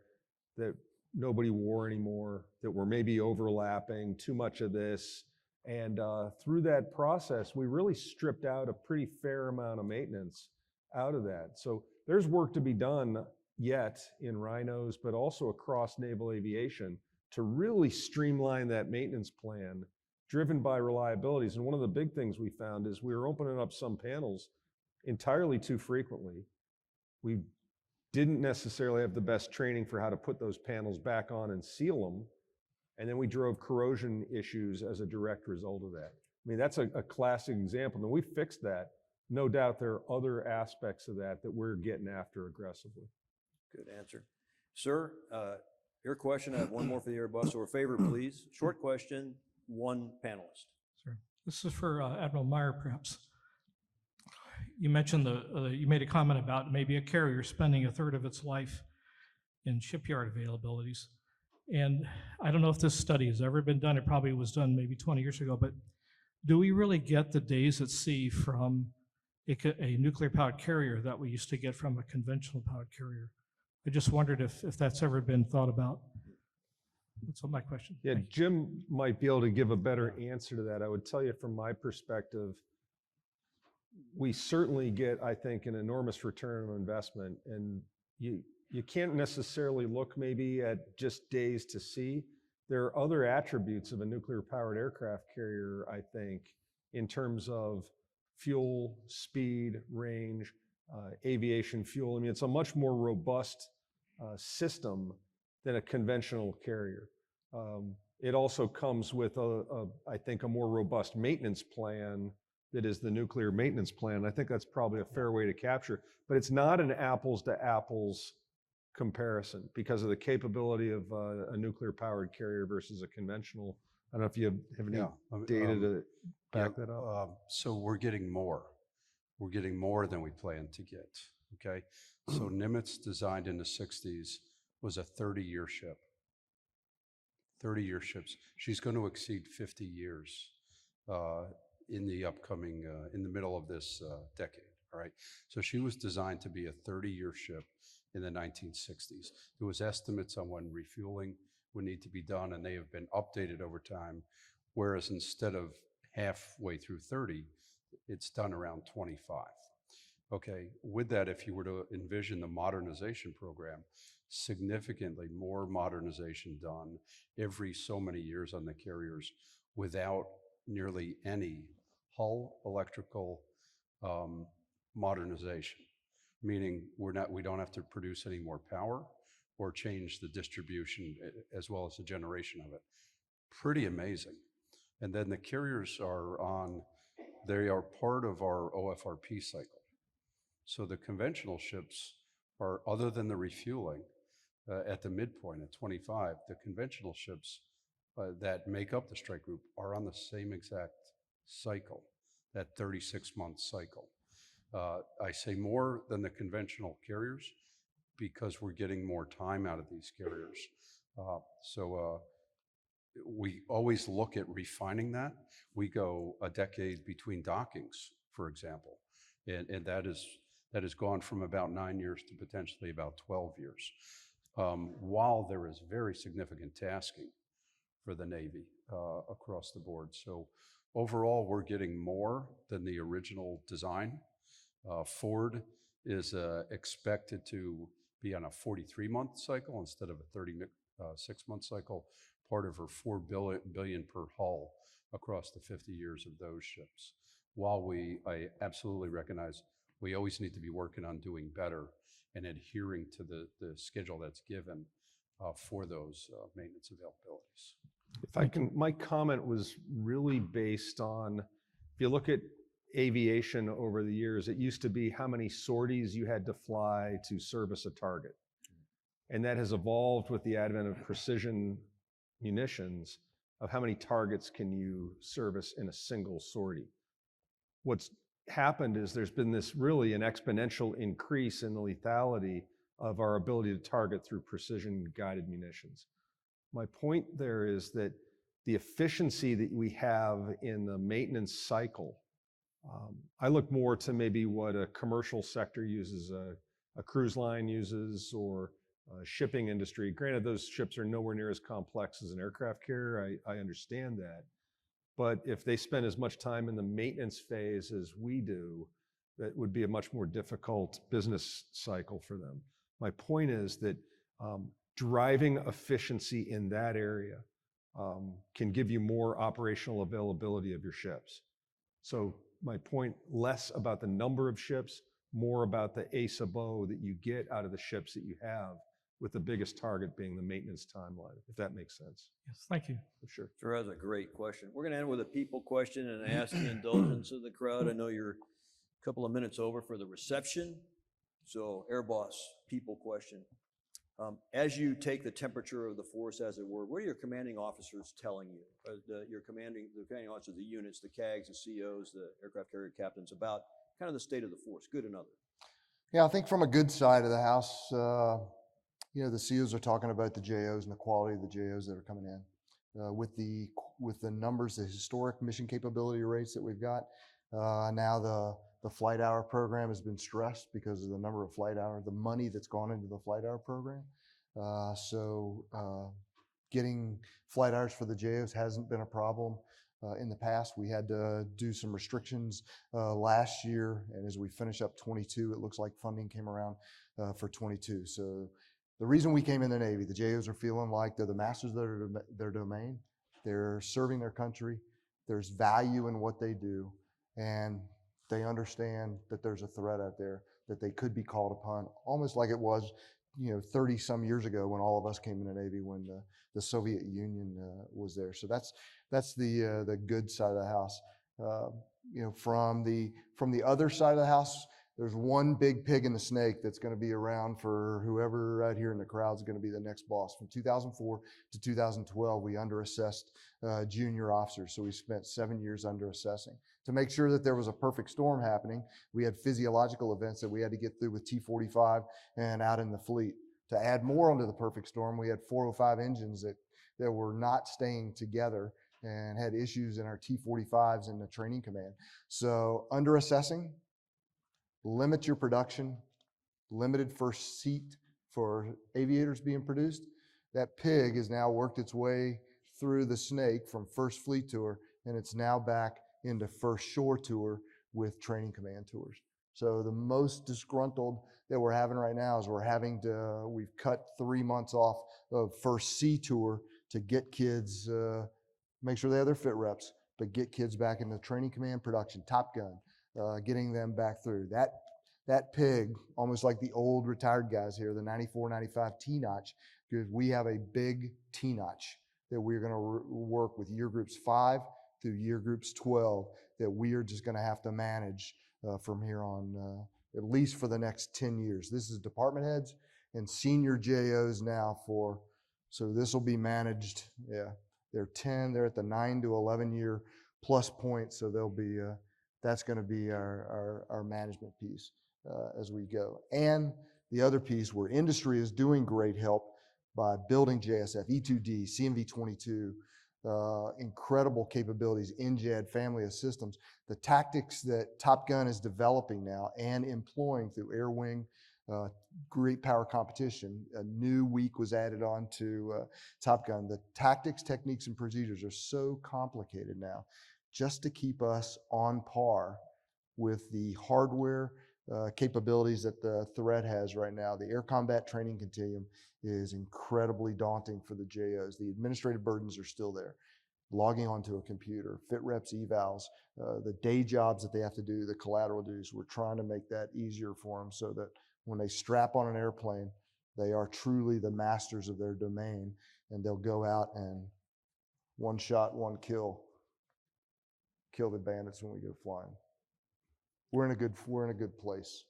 that nobody wore anymore, that were maybe overlapping, too much of this. And through that process, we really stripped out a pretty fair amount of maintenance out of that. So there's work to be done yet in Rhinos, but also across naval aviation to really streamline that maintenance plan driven by reliabilities. And one of the big things we found is we were opening up some panels entirely too frequently. We didn't necessarily have the best training for how to put those panels back on and seal them. And then we drove corrosion issues as a direct result of that. I mean, that's a classic example. And we fixed that. No doubt there are other aspects of that that we're getting after aggressively. Good answer. Sir, your question. I have one more for the Airbus. Or a favor, please. Short question, one panelist. Sir, this is for Admiral Meyer, perhaps. You mentioned you made a comment about maybe a carrier spending 1/3 of its life in shipyard availabilities. And I don't know if this study has ever been done. It probably was done maybe 20 years ago, but do we really get the days at sea from a nuclear powered carrier that we used to get from a conventional powered carrier? I just wondered if that's ever been thought about. That's my question. Yeah, Thank you. Jim might be able to give a better answer to that. I would tell you from my perspective, we certainly get, I think, an enormous return on investment. And you can't necessarily look maybe at just days to sea. There are other attributes of a nuclear-powered aircraft carrier, I think, in terms of fuel, speed, range, aviation fuel. I mean, it's a much more robust system than a conventional carrier. It also comes with, I think, a more robust maintenance plan that is the nuclear maintenance plan. I think that's probably a fair way to capture, but it's not an apples to apples comparison because of the capability of a nuclear powered carrier versus a conventional. I don't know if you have any data to back that up. So we're getting more. We're getting more than we planned to get, okay? So Nimitz, designed in the 60s, was a 30-year ship. 30-year ships. She's going to exceed 50 years in the upcoming, in the middle of this decade, all right? So she was designed to be a 30-year ship in the 1960s. There was estimates on when refueling would need to be done, and they have been updated over time, whereas instead of halfway through 30, it's done around 25. Okay, with that, if you were to envision the modernization program, significantly more modernization done every so many years on the carriers without nearly any hull electrical modernization, meaning we don't have to produce any more power or change the distribution as well as the generation of it. Pretty amazing. And then the carriers they are part of our OFRP cycle. So the conventional ships are, other than the refueling at the midpoint at 25, the conventional ships that make up the strike group are on the same exact cycle, that 36-month cycle. I say more than the conventional carriers because we're getting more time out of these carriers. We always look at refining that. We go a decade between dockings, for example, and that has gone from about 9 years to potentially about 12 years. While there is very significant tasking for the Navy across the board. So overall, we're getting more than the original design. Ford is expected to be on a 43-month cycle instead of a 36-month cycle, part of her $4 billion per hull across the 50 years of those ships. While I absolutely recognize we always need to be working on doing better and adhering to the schedule that's given for those maintenance availabilities. If I can, my comment was really based on, if you look at aviation over the years, it used to be how many sorties you had to fly to service a target. And that has evolved with the advent of precision munitions of how many targets can you service in a single sortie. What's happened is there's been this really an exponential increase in the lethality of our ability to target through precision guided munitions. My point there is that the efficiency that we have in the maintenance cycle, I look more to maybe what a commercial sector uses, a cruise line uses, or shipping industry. Granted, those ships are nowhere near as complex as an aircraft carrier. I understand that. But if they spend as much time in the maintenance phase as we do, that would be a much more difficult business cycle for them. My point is that driving efficiency in that area can give you more operational availability of your ships. So my point, less about the number of ships, more about the ace of bow that you get out of the ships that you have, with the biggest target being the maintenance timeline, if that makes sense. Yes, thank you. Sure. Sure, that's a great question. We're going to end with a people question and ask the indulgence of the crowd. I know you're a couple of minutes over for the reception. So, Air Boss, people question. As you take the temperature of the force, as it were, what are your commanding officers telling you? The commanding officers, the units, the CAGs, the COs, the aircraft carrier captains, about kind of the state of the force, good and other? Yeah, I think from a good side of the house, you know, the COs are talking about the JOs and the quality of the JOs that are coming in. With the numbers, the historic mission capability rates that we've got, now the flight hour program has been stressed because of the number of flight hours, the money that's gone into the flight hour program. So getting flight hours for the JOs hasn't been a problem. In the past, we had to do some restrictions last year, and as we finish up 22, it looks like funding came around for 22. So the reason we came in the Navy, the JOs are feeling like they're the masters of their domain. They're serving their country. There's value in what they do, and they understand that there's a threat out there that they could be called upon, almost like it was, you know, 30 some years ago when all of us came in the Navy, when the Soviet Union was there. So that's the good side of the house. You know, from the other side of the house, there's one big pig in the snake that's going to be around for whoever right here in the crowd is going to be the next boss. From 2004 to 2012, we underassessed junior officers. So we spent 7 years underassessing. To make sure that there was a perfect storm happening, we had physiological events that we had to get through with T-45 and out in the fleet. To add more onto the perfect storm, we had 405 engines that were not staying together and had issues in our T-45s in the training command. So underassessing, limit your production, limited first seat for aviators being produced. That pig has now worked its way through the snake from first fleet tour, and it's now back into first shore tour with training command tours. So the most disgruntled that we're having right now is we've cut 3 months off of first sea tour to get kids, make sure they have their fit reps, but get kids back into training command production, Top Gun, getting them back through. That pig, almost like the old retired guys here, the 94, 95 T-notch, because we have a big T-notch that we're going to work with year groups 5 through year groups 12 that we are just going to have to manage from here on, at least for the next 10 years. This is department heads and senior JOs now so this will be managed. Yeah, they're at the 9 to 11 year plus points. So they'll be, that's going to be our management piece as we go. And the other piece where industry is doing great help by building JSF, E2D, CMV-22, incredible capabilities, NJAD, family of systems. The tactics that Top Gun is developing now and employing through Air Wing, great power competition. A new week was added on to Top Gun. The tactics, techniques, and procedures are so complicated now just to keep us on par with the hardware capabilities that the threat has right now. The air combat training continuum is incredibly daunting for the JOs. The administrative burdens are still there. Logging onto a computer, fit reps, evals, the day jobs that they have to do, the collateral duties. We're trying to make that easier for them so that when they strap on an airplane, they are truly the masters of their domain, and they'll go out and one shot, one kill the bandits when we go flying. We're in a good place.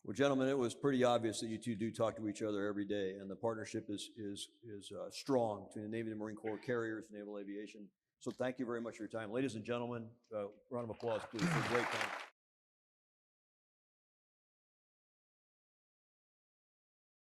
Well, gentlemen, it was pretty obvious that you two do talk to each other every day, and the partnership is strong between the Navy and the Marine Corps, carriers, naval aviation. So thank you very much for your time. Ladies and gentlemen, round of applause, please, for a great time.